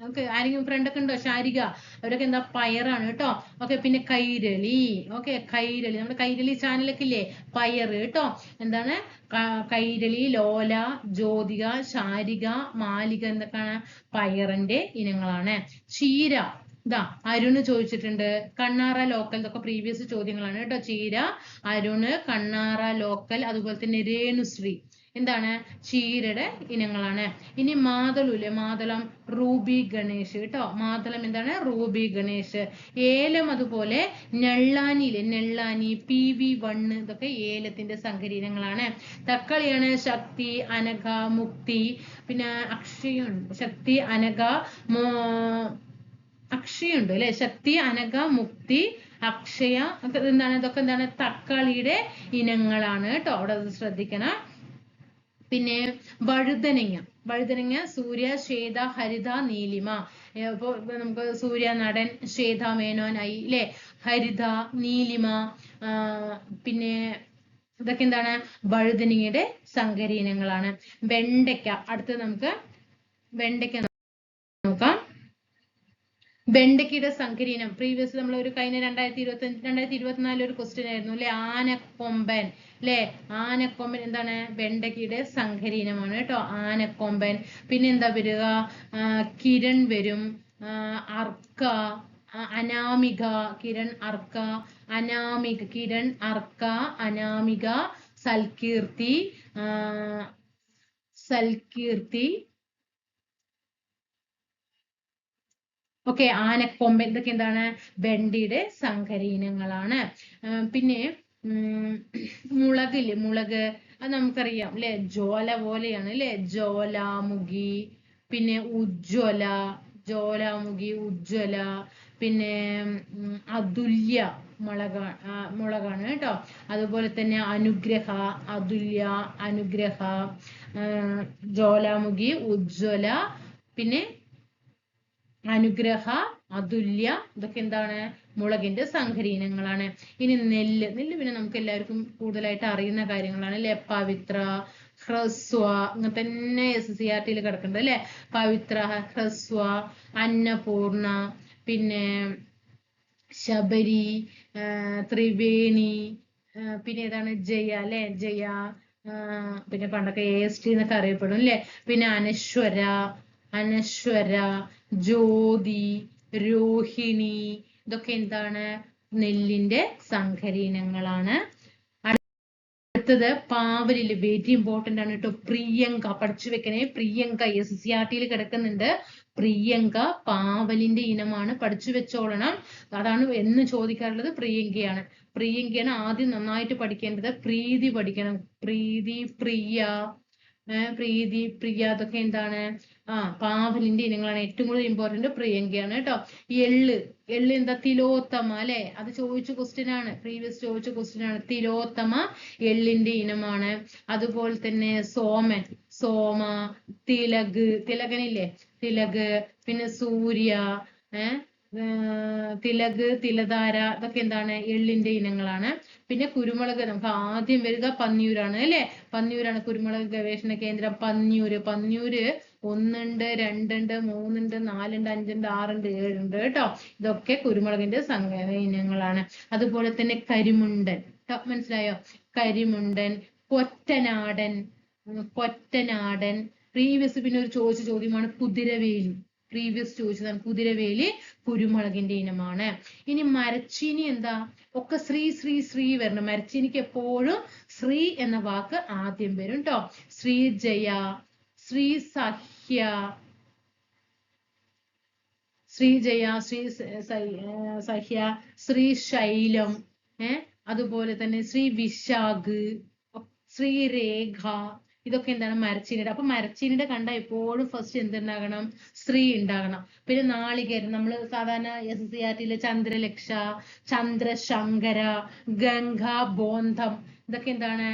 ഓക്കെ. ആരെങ്കിലും ഫ്രണ്ട് ഒക്കെ ഉണ്ടോ? ശാരിക, അവരൊക്കെ എന്താ? പയറാണ് കേട്ടോ. ഓക്കെ. പിന്നെ കൈരളി. ഓക്കെ. കൈരളി, നമ്മുടെ കൈരളി ചാനലൊക്കെ ഇല്ലേ? പയറ് കേട്ടോ. എന്താണ്? കൈരളി, ലോല, ജ്യോതിക, ശാരിക, മാലിക എന്നൊക്കെയാണ് പയറിന്റെ ഇനങ്ങളാണ്. ചീര, ഇതാ അരുണ് ചോദിച്ചിട്ടുണ്ട്. കണ്ണാറ ലോക്കൽ, ഇതൊക്കെ പ്രീവിയസ് ചോദ്യങ്ങളാണ് കേട്ടോ. ചീര, അരുണ്, കണ്ണാറ ലോക്കൽ, അതുപോലെ തന്നെ രേണുശ്രീ, എന്താണ്? ചീരയുടെ ഇനങ്ങളാണ്. ഇനി മാതളൂല്ലേ, മാതളം, റൂബി ഗണേഷ് കേട്ടോ. മാതളം എന്താണ്? റൂബി ഗണേഷ്. ഏലം അതുപോലെ നെള്ളാനിയില്ലേ, നെള്ളാനി, PV1, ഇതൊക്കെ ഏലത്തിന്റെ സങ്കര ഇനങ്ങളാണ്. തക്കാളിയാണ് ശക്തി, അനഘ, മുക്തി, പിന്നെ അക്ഷയുണ്ട്. ശക്തി, അനഘ, അക്ഷയുണ്ട് അല്ലെ. ശക്തി, അനഘ, മുക്തി, അക്ഷയ, എന്താണ്? ഇതൊക്കെ എന്താണ്? തക്കാളിയുടെ ഇനങ്ങളാണ് കേട്ടോ. അവിടെ ശ്രദ്ധിക്കണം. പിന്നെ വഴുതനങ്ങ, വഴുതനങ്ങ സൂര്യ, ശ്വേത, ഹരിത, നീലിമ. ഇപ്പൊ നമുക്ക് സൂര്യ നടൻ, ശ്വേത മേനോൻ ആയി അല്ലെ, ഹരിത, നീലിമ, പിന്നെ ഇതൊക്കെ എന്താണ്? വഴുതനങ്ങയുടെ സങ്കര ഇനങ്ങളാണ്. വെണ്ടയ്ക്ക, അടുത്ത് നമുക്ക് വെണ്ടയ്ക്ക നോക്കാം. വെണ്ടയ്ക്കയുടെ സങ്കര ഇനം പ്രീവിയസ് നമ്മൾ ഒരു കഴിഞ്ഞ 2024 ഒരു ക്വസ്റ്റ്യൻ ആയിരുന്നു അല്ലെ. ആനക്കൊമ്പൻ അല്ലെ. ആനക്കൊമ്പൻ എന്താണ്? വെണ്ടയ്ക്കയുടെ സങ്കര ഇനമാണ് കേട്ടോ. ആനക്കൊമ്പൻ. പിന്നെ എന്താ വരിക? കിരൺ വരും, അർക്ക, അനാമിക, കിരൺ, അർക്ക, അനാമിക, കിരൺ, അർക്ക, അനാമിക, സൽകീർത്തി, സൽകീർത്തി. ഓക്കെ. ആനക്കൊമ്പൻ, ഇതൊക്കെ എന്താണ്? വെണ്ടയുടെ സങ്കര ഇനങ്ങളാണ്. പിന്നെ മുളകില്ലേ, മുളക്, അത് നമുക്കറിയാം അല്ലെ. ജ്വാല പോലെയാണ് അല്ലെ. ജ്വാലാമുഖി, പിന്നെ ഉജ്ജ്വല, ജ്വാലാമുഖി, ഉജ്ജ്വല, പിന്നെ അതുല്യ മുളകാണ് കേട്ടോ. അതുപോലെ തന്നെ അനുഗ്രഹ, അതുല്യ, അനുഗ്രഹ, ജ്വാലാമുഖി, ഉജ്ജ്വല, പിന്നെ അനുഗ്രഹ, അതുല്യ, ഇതൊക്കെ എന്താണ്? മുളകിന്റെ സങ്കര ഇനങ്ങളാണ്. ഇനി നെല്ല്, നെല്ല് പിന്നെ നമുക്ക് എല്ലാവർക്കും കൂടുതലായിട്ട് അറിയുന്ന കാര്യങ്ങളാണ് അല്ലെ. പവിത്ര, ഹ്രസ്വ, അങ്ങനെ തന്നെ SCERT കിടക്കുന്നുണ്ട് അല്ലെ. പവിത്ര, ഹ്രസ്വ, അന്നപൂർണ, പിന്നെ ശബരി, ത്രിവേണി, പിന്നെ ഏതാണ് ജയ അല്ലെ, ജയ, പിന്നെ പണ്ടൊക്കെ AST എന്നൊക്കെ അറിയപ്പെടും അല്ലെ. പിന്നെ അനശ്വര, ജ്യോതി, രോഹിണി, ഇതൊക്കെ എന്താണ്, നെല്ലിന്റെ സങ്കര ഇനങ്ങളാണ്. അടുത്തത് പാവലില് വെരി ഇമ്പോർട്ടന്റ് ആണ് കേട്ടോ, പ്രിയങ്ക. പഠിച്ചു വെക്കണേ, പ്രിയങ്ക SCERT കിടക്കുന്നുണ്ട്. പ്രിയങ്ക പാവലിന്റെ ഇനമാണ്, പഠിച്ചു വെച്ചോളണം. അതാണ് എന്ന് ചോദിക്കാറുള്ളത്, പ്രിയങ്കയാണ്. പ്രിയങ്കയാണ് ആദ്യം നന്നായിട്ട് പഠിക്കേണ്ടത്. പ്രീതി പഠിക്കണം, പ്രീതി, പ്രിയ, അതൊക്കെ എന്താണ്, പാവലിന്റെ ഇനങ്ങളാണ്. ഏറ്റവും കൂടുതൽ ഇമ്പോർട്ടന്റ് പ്രിയങ്കയാണ് കേട്ടോ. എള്ള് എന്താ, തിലോത്തമ അല്ലെ, അത് ചോദിച്ച ക്വസ്റ്റ്യൻ ആണ്, പ്രീവിയസ് ചോദിച്ച ക്വസ്റ്റ്യൻ ആണ്. തിലോത്തമ എള്ളിന്റെ ഇനമാണ്. അതുപോലെ തന്നെ സോമ, തിലകനില്ലേ, തിലക്, പിന്നെ സൂര്യ, തിലധാര, ഇതൊക്കെ എന്താണ്, എള്ളിന്റെ ഇനങ്ങളാണ്. പിന്നെ കുരുമുളക് നമുക്ക് ആദ്യം വരിക പന്നിയൂരാണ് അല്ലെ. പന്നിയൂരാണ് കുരുമുളക് ഗവേഷണ കേന്ദ്രം. പന്നിയൂര് 1 ഉണ്ട്, 2 ഉണ്ട്, 3 ഉണ്ട്, 4 ഉണ്ട്, 5 ഉണ്ട്, 6 ഉണ്ട്, 7 ഉണ്ട് കേട്ടോ. ഇതൊക്കെ കുരുമുളകിന്റെ സങ്കര ഇനങ്ങളാണ്. അതുപോലെ തന്നെ കരിമുണ്ടൻ, മനസ്സിലായോ, കരിമുണ്ടൻ, കൊറ്റനാടൻ. പ്രീവിയസ് പിന്നെ ഒരു ചോദിച്ച ചോദ്യമാണ് കുതിരവേലി. പ്രീവിയസ് ചോദിച്ചതാണ് കുതിരവേലി, കുരുമുളകിന്റെ ഇനമാണ്. ഇനി മരച്ചീനി എന്താ, ഒക്കെ ശ്രീ വരണം. മരച്ചീനിക്ക് എപ്പോഴും ശ്രീ എന്ന വാക്ക് ആദ്യം വരും കേട്ടോ. ശ്രീജയ, ശ്രീ സഹ്യ, ശ്രീശൈലം, അതുപോലെ തന്നെ ശ്രീ വിശാഖ്, ശ്രീരേഖ, ഇതൊക്കെ എന്താണ്, മരച്ചീനിയുടെ. അപ്പൊ മരച്ചീനിയുടെ കണ്ട എപ്പോഴും ഫസ്റ്റ് എന്തുണ്ടാകണം, ശ്രീ ഉണ്ടാകണം. പിന്നെ നാളികേരം, നമ്മൾ സാധാരണ SCERT ചന്ദ്രലക്ഷ, ചന്ദ്രശങ്കര, ഗംഗ, ബോന്ധം, ഇതൊക്കെ എന്താണ്,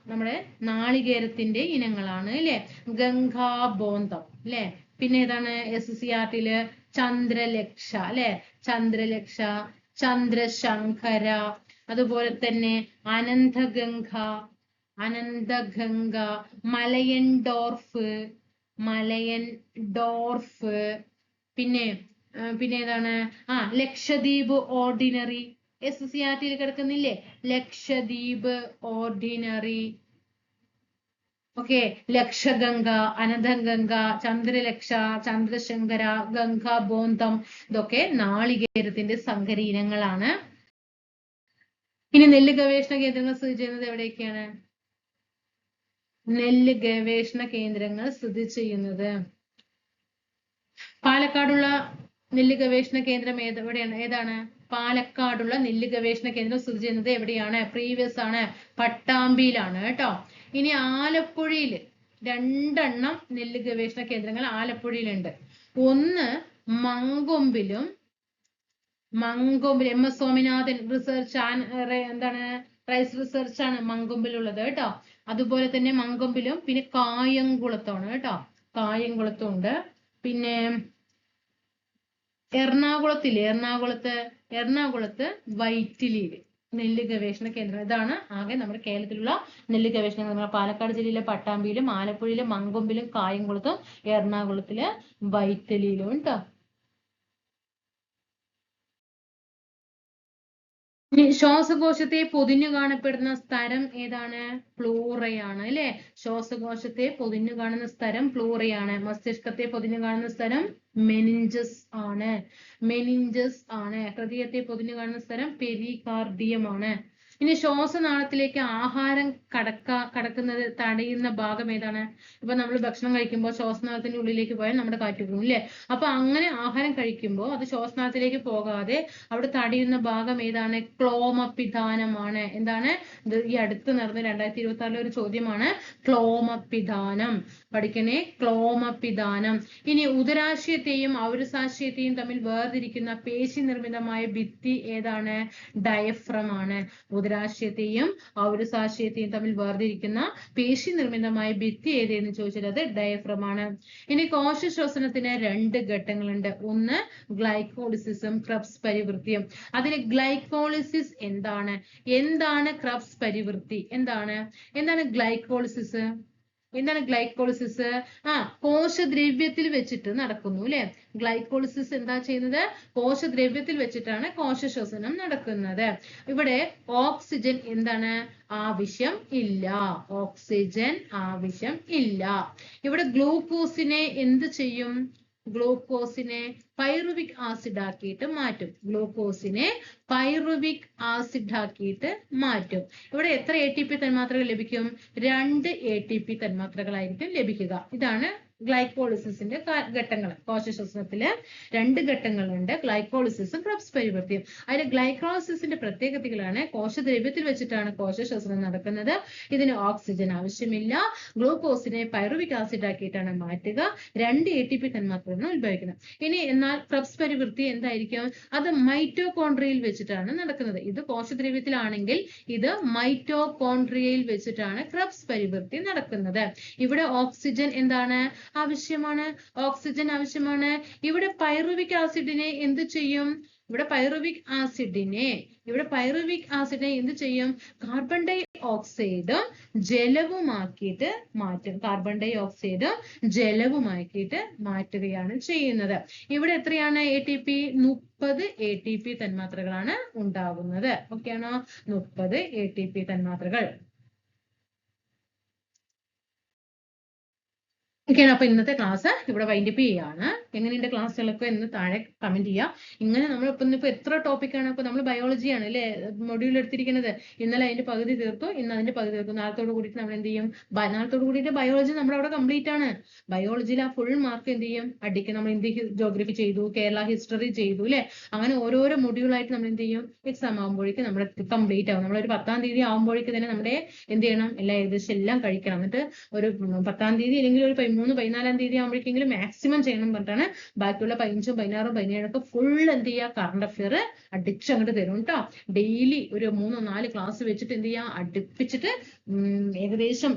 നമ്മുടെ നാളികേരത്തിന്റെ ഇനങ്ങളാണ് അല്ലെ. ഗംഗാ ബോന്ധം അല്ലെ. പിന്നെ ഏതാണ് SCERT ചന്ദ്രലക്ഷ അല്ലെ, ചന്ദ്രലക്ഷ, ചന്ദ്രശങ്കര, അതുപോലെ തന്നെ അനന്തഗംഗ, മലയൻഡോർഫ്, പിന്നെ ഏതാണ്, ലക്ഷദ്വീപ് ഓർഡിനറി, SCERT കിടക്കുന്നില്ലേ, ലക്ഷദ്വീപ് ഓർഡിനറി. ഓക്കെ, ലക്ഷഗംഗ, അനന്തഗംഗ, ചന്ദ്രലക്ഷ, ചന്ദ്രശങ്കര, ഗംഗ, ബോന്ധം, ഇതൊക്കെ നാളികേരത്തിന്റെ സങ്കര ഇനങ്ങളാണ്. ഇനി നെല്ല് ഗവേഷണ കേന്ദ്രങ്ങൾ സ്ഥിതി ചെയ്യുന്നത് എവിടെയൊക്കെയാണ്? നെല്ല് ഗവേഷണ കേന്ദ്രങ്ങൾ സ്ഥിതി ചെയ്യുന്നത് പാലക്കാടുള്ള നെല്ല് ഗവേഷണ കേന്ദ്രം ഏതാണ്? പാലക്കാടുള്ള നെല്ല് ഗവേഷണ കേന്ദ്രം സ്ഥിതി ചെയ്യുന്നത് എവിടെയാണ്? പ്രീവിയസ് ആണ്, പട്ടാമ്പിയിലാണ് കേട്ടോ. ഇനി ആലപ്പുഴയില് 2 നെല്ല് ഗവേഷണ കേന്ദ്രങ്ങൾ ആലപ്പുഴയിലുണ്ട്. ഒന്ന് മങ്കൊമ്പിലും, MS സ്വാമിനാഥൻ റിസർച്ച് എന്താണ്, റൈസ് റിസർച്ച് ആണ് മങ്കൊമ്പിലുള്ളത് കേട്ടോ. അതുപോലെ തന്നെ മങ്കൊമ്പിലും, പിന്നെ കായംകുളത്താണ് കേട്ടോ, കായംകുളത്തും ഉണ്ട്. പിന്നെ എറണാകുളത്ത് വൈറ്റിലിയില് നെല്ല് ഗവേഷണ കേന്ദ്രം. ഇതാണ് ആകെ നമ്മുടെ കേരളത്തിലുള്ള നെല്ല് ഗവേഷണ കേന്ദ്രങ്ങൾ. പാലക്കാട് ജില്ലയിലെ പട്ടാമ്പിയിലും, ആലപ്പുഴയിലെ മങ്കൊമ്പിലും, കായംകുളത്തും, എറണാകുളത്തിലെ വൈറ്റിലിയിലും കേട്ടോ. ശ്വാസകോശത്തെ പൊതിഞ്ഞു കാണപ്പെടുന്ന സ്ഥലം ഏതാണ്? പ്ലൂറയാണ് അല്ലെ. ശ്വാസകോശത്തെ പൊതിഞ്ഞു കാണുന്ന സ്ഥലം പ്ലൂറയാണ്. മസ്തിഷ്കത്തെ പൊതിഞ്ഞു കാണുന്ന സ്ഥലം മെനിഞ്ചസ് ആണ്. ഹൃദയത്തെ പൊതിഞ്ഞു കാണുന്ന സ്ഥലം പെരികാർഡിയം ആണ്. ഇനി ശ്വാസനാളത്തിലേക്ക് ആഹാരം കടക്കുന്നത് തടയുന്ന ഭാഗം ഏതാണ്? ഇപ്പൊ നമ്മൾ ഭക്ഷണം കഴിക്കുമ്പോൾ ശ്വാസനാളത്തിന്റെ ഉള്ളിലേക്ക് പോയാൽ നമ്മുടെ കാറ്റ് പോകും അല്ലെ. അപ്പൊ അങ്ങനെ ആഹാരം കഴിക്കുമ്പോൾ അത് ശ്വാസനാളത്തിലേക്ക് പോകാതെ അവിടെ തടയുന്ന ഭാഗം ഏതാണ്? ക്ലോമപിധാനമാണ്. എന്താണ്? ഈ അടുത്ത് നടന്ന 2026 ഒരു ചോദ്യമാണ് ക്ലോമപിധാനം. പഠിക്കണേ, ക്ലോമപിധാനം. ഇനി ഉദരാശയത്തെയും ഔരസാശയത്തെയും തമ്മിൽ വേർതിരിക്കുന്ന പേശി നിർമ്മിതമായ ഭിത്തി ഏതാണ്? ഡയഫ്രം ആണ്. ഉദരാശയത്തെയും ഔരസാശയത്തെയും തമ്മിൽ വേർതിരിക്കുന്ന പേശി നിർമ്മിതമായ ഭിത്തി ഏതെന്ന് ചോദിച്ചാൽ അത് ഡയഫ്രം ആണ്. ഇനി കോശ ശ്വസനത്തിന് 2 ഘട്ടങ്ങളുണ്ട്. ഒന്ന് ഗ്ലൈക്കോളിസിസും ക്രബ്സ് പരിവൃത്തിയും. അതിന് ഗ്ലൈക്കോളിസിസ് എന്താണ്, എന്താണ് ക്രബ്സ് പരിവൃത്തി, എന്താണ് ഗ്ലൈക്കോളിസിസ്, എന്താണ് ഗ്ലൈക്കോളിസിസ്? കോശദ്രവ്യത്തിൽ വെച്ചിട്ട് നടക്കുന്നു അല്ലെ. ഗ്ലൈക്കോളിസിസ് എന്താ ചെയ്യുന്നത്? കോശദ്രവ്യത്തിൽ വെച്ചിട്ടാണ് കോശ ശ്വസനം നടക്കുന്നത്. ഇവിടെ ഓക്സിജൻ എന്താണ് ആവശ്യം ഇല്ല, ഓക്സിജൻ ആവശ്യം ഇല്ല. ഇവിടെ ഗ്ലൂക്കോസിനെ എന്ത് ചെയ്യും? ഗ്ലൂക്കോസിനെ പൈറുവിക് ആസിഡ് ആക്കിയിട്ട് മാറ്റും. ഗ്ലൂക്കോസിനെ പൈറുവിക് ആസിഡ് ആക്കിയിട്ട് മാറ്റും. ഇവിടെ എത്ര ATP തന്മാത്രകൾ ലഭിക്കും? 2 ATP തന്മാത്രകളായിരിക്കും ലഭിക്കുക. ഇതാണ് ഗ്ലൈക്കോളിസിന്റെ ഘട്ടങ്ങൾ. കോശശ്വസനത്തില് 2 ഘട്ടങ്ങളുണ്ട്, ഗ്ലൈക്കോളിസിസും ക്രബ്സ് പരിവൃത്തിയും. അതിന് ഗ്ലൈക്കോളിസിന്റെ പ്രത്യേകതകളാണ് കോശദ്രവ്യത്തിൽ വെച്ചിട്ടാണ് കോശശ്വസനം നടക്കുന്നത്. ഇതിന് ഓക്സിജൻ ആവശ്യമില്ല. ഗ്ലൂക്കോസിനെ പൈറുവിക് ആസിഡ് ആക്കിയിട്ടാണ് മാറ്റുക. 2 ATP തന്മാത്രകളാണ് ഉത്ഭവിക്കുന്നത്. ഇനി എന്നാൽ ക്രബ്സ് പരിവൃത്തി എന്തായിരിക്കും? അത് മൈറ്റോകോൺട്രിയയിൽ വെച്ചിട്ടാണ് നടക്കുന്നത്. ഇത് കോശദ്രവ്യത്തിലാണെങ്കിൽ ഇത് മൈറ്റോകോൺട്രിയയിൽ വെച്ചിട്ടാണ് ക്രബ്സ് പരിവൃത്തി നടക്കുന്നത്. ഇവിടെ ഓക്സിജൻ എന്താണ് ആവശ്യമാണ്, ഓക്സിജൻ ആവശ്യമാണ്. ഇവിടെ പൈറുവിക് ആസിഡിനെ എന്ത് ചെയ്യും? ഇവിടെ പൈറുവിക് ആസിഡിനെ എന്ത് ചെയ്യും? കാർബൺ ഡൈ ഓക്സൈഡും ജലവുമാക്കിയിട്ട് മാറ്റും. കാർബൺ ഡൈ ഓക്സൈഡും ജലവുമാക്കിയിട്ട് മാറ്റുകയാണ് ചെയ്യുന്നത്. ഇവിടെ എത്രയാണ് ATP? 30 ATP തന്മാത്രകളാണ് ഉണ്ടാകുന്നത്. ഓക്കെ ആണോ? 30 ATP തന്മാത്രകൾ. ഓക്കെയാണ്. അപ്പൊ ഇന്നത്തെ ക്ലാസ് ഇവിടെ വൈൻഡപ്പ് ചെയ്യാണ്. എങ്ങനെയുണ്ട് ക്ലാസ്സുകളൊക്കെ എന്ന് താഴെ കമന്റ് ചെയ്യാം. ഇങ്ങനെ നമ്മൾ ഇപ്പൊ എത്ര ടോപ്പിക്കാണ്? ഇപ്പൊ നമ്മൾ ബയോളജിയാണ് അല്ലെ മൊഡ്യൂൾ എടുത്തിരിക്കുന്നത്. ഇന്നലെ അതിന്റെ പകുതി തീർത്തു, ഇന്ന് അതിന്റെ പകുതി തീർത്തു. നാളത്തോട് കൂടിയിട്ട് നമ്മൾ എന്ത് ചെയ്യും? നാളത്തോട് കൂടിയിട്ട് ബയോളജി നമ്മുടെ അവിടെ കംപ്ലീറ്റ് ആണ്. ബയോളജിയിൽ ആ ഫുൾ മാർക്ക് എന്ത് ചെയ്യും? അടിക്കും. നമ്മൾ ഇന്ത്യ ജോഗ്രഫി ചെയ്തു, കേരള ഹിസ്റ്ററി ചെയ്തു അല്ലെ. അങ്ങനെ ഓരോരോ മൊഡ്യൂളായിട്ട് നമ്മൾ എന്ത് ചെയ്യും? എക്സാം ആകുമ്പോഴേക്കും നമ്മുടെ കംപ്ലീറ്റ് ആവും. നമ്മളൊരു 10-ാം തീയതി ആകുമ്പോഴേക്കും തന്നെ നമ്മുടെ എന്ത് ചെയ്യണം? ഏകദേശം എല്ലാം കഴിക്കണം. എന്നിട്ട് ഒരു 10-ാം തീയതി അല്ലെങ്കിൽ ഒരു 13-14-ാം തീയതി ആകുമ്പോഴേക്കെങ്കിലും മാക്സിമം ചെയ്യണം പറഞ്ഞിട്ടാണ് ബാക്കിയുള്ള 15-ഉം 16-ഉം 17-ഒക്കെ ഫുൾ എന്ത് ചെയ്യുക? കറണ്ട് അഫെയർ അടിച്ചങ്ങോട്ട് തരും കേട്ടോ. ഡെയിലി ഒരു 3-4 ക്ലാസ് വെച്ചിട്ട് എന്ത് ചെയ്യുക? അടുപ്പിച്ചിട്ട് ഏകദേശം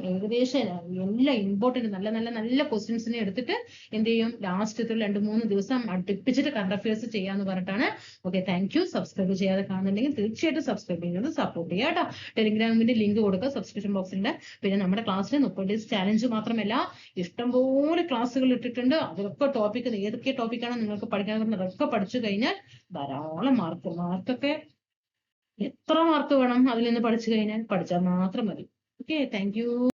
എല്ലാ ഇമ്പോർട്ടന്റ് നല്ല ക്വസ്റ്റ്യൻസിനെ എടുത്തിട്ട് എന്ത് ചെയ്യും? ലാസ്റ്റ് 2-3 ദിവസം അടുപ്പിച്ചിട്ട് കറണ്ട് അഫെയർസ് ചെയ്യാന്ന് പറഞ്ഞിട്ടാണ്. Okay, thank you. സബ്സ്ക്രൈബ് ചെയ്യാതെ കാണുന്നുണ്ടെങ്കിൽ തീർച്ചയായിട്ടും സബ്സ്ക്രൈബ് ചെയ്യുന്നത് സപ്പോർട്ട് ചെയ്യുക കേട്ടോ. ടെലിഗ്രാമിന്റെ ലിങ്ക് കൊടുക്കുക സബ്സ്ക്രിപ്ഷൻ ബോക്സിന്റെ. പിന്നെ നമ്മുടെ ക്ലാസ്സിൽ 30 ഡേയ്സ് ചാലഞ്ച് മാത്രമല്ല ഇഷ്ടംപോലെ ക്ലാസ്സുകൾ ഇട്ടിട്ടുണ്ട്. അതൊക്കെ ടോപ്പിക് ഏതൊക്കെ ടോപ്പിക്കാണ് നിങ്ങൾക്ക് പഠിക്കാൻ അതൊക്കെ പഠിച്ചു കഴിഞ്ഞാൽ ധാരാളം മാർക്കൊക്കെ എത്ര മാർക്ക് വേണം അതിൽ നിന്ന് പഠിച്ചു കഴിഞ്ഞാൽ പഠിച്ചാൽ മാത്രം മതി. Okay, thank you.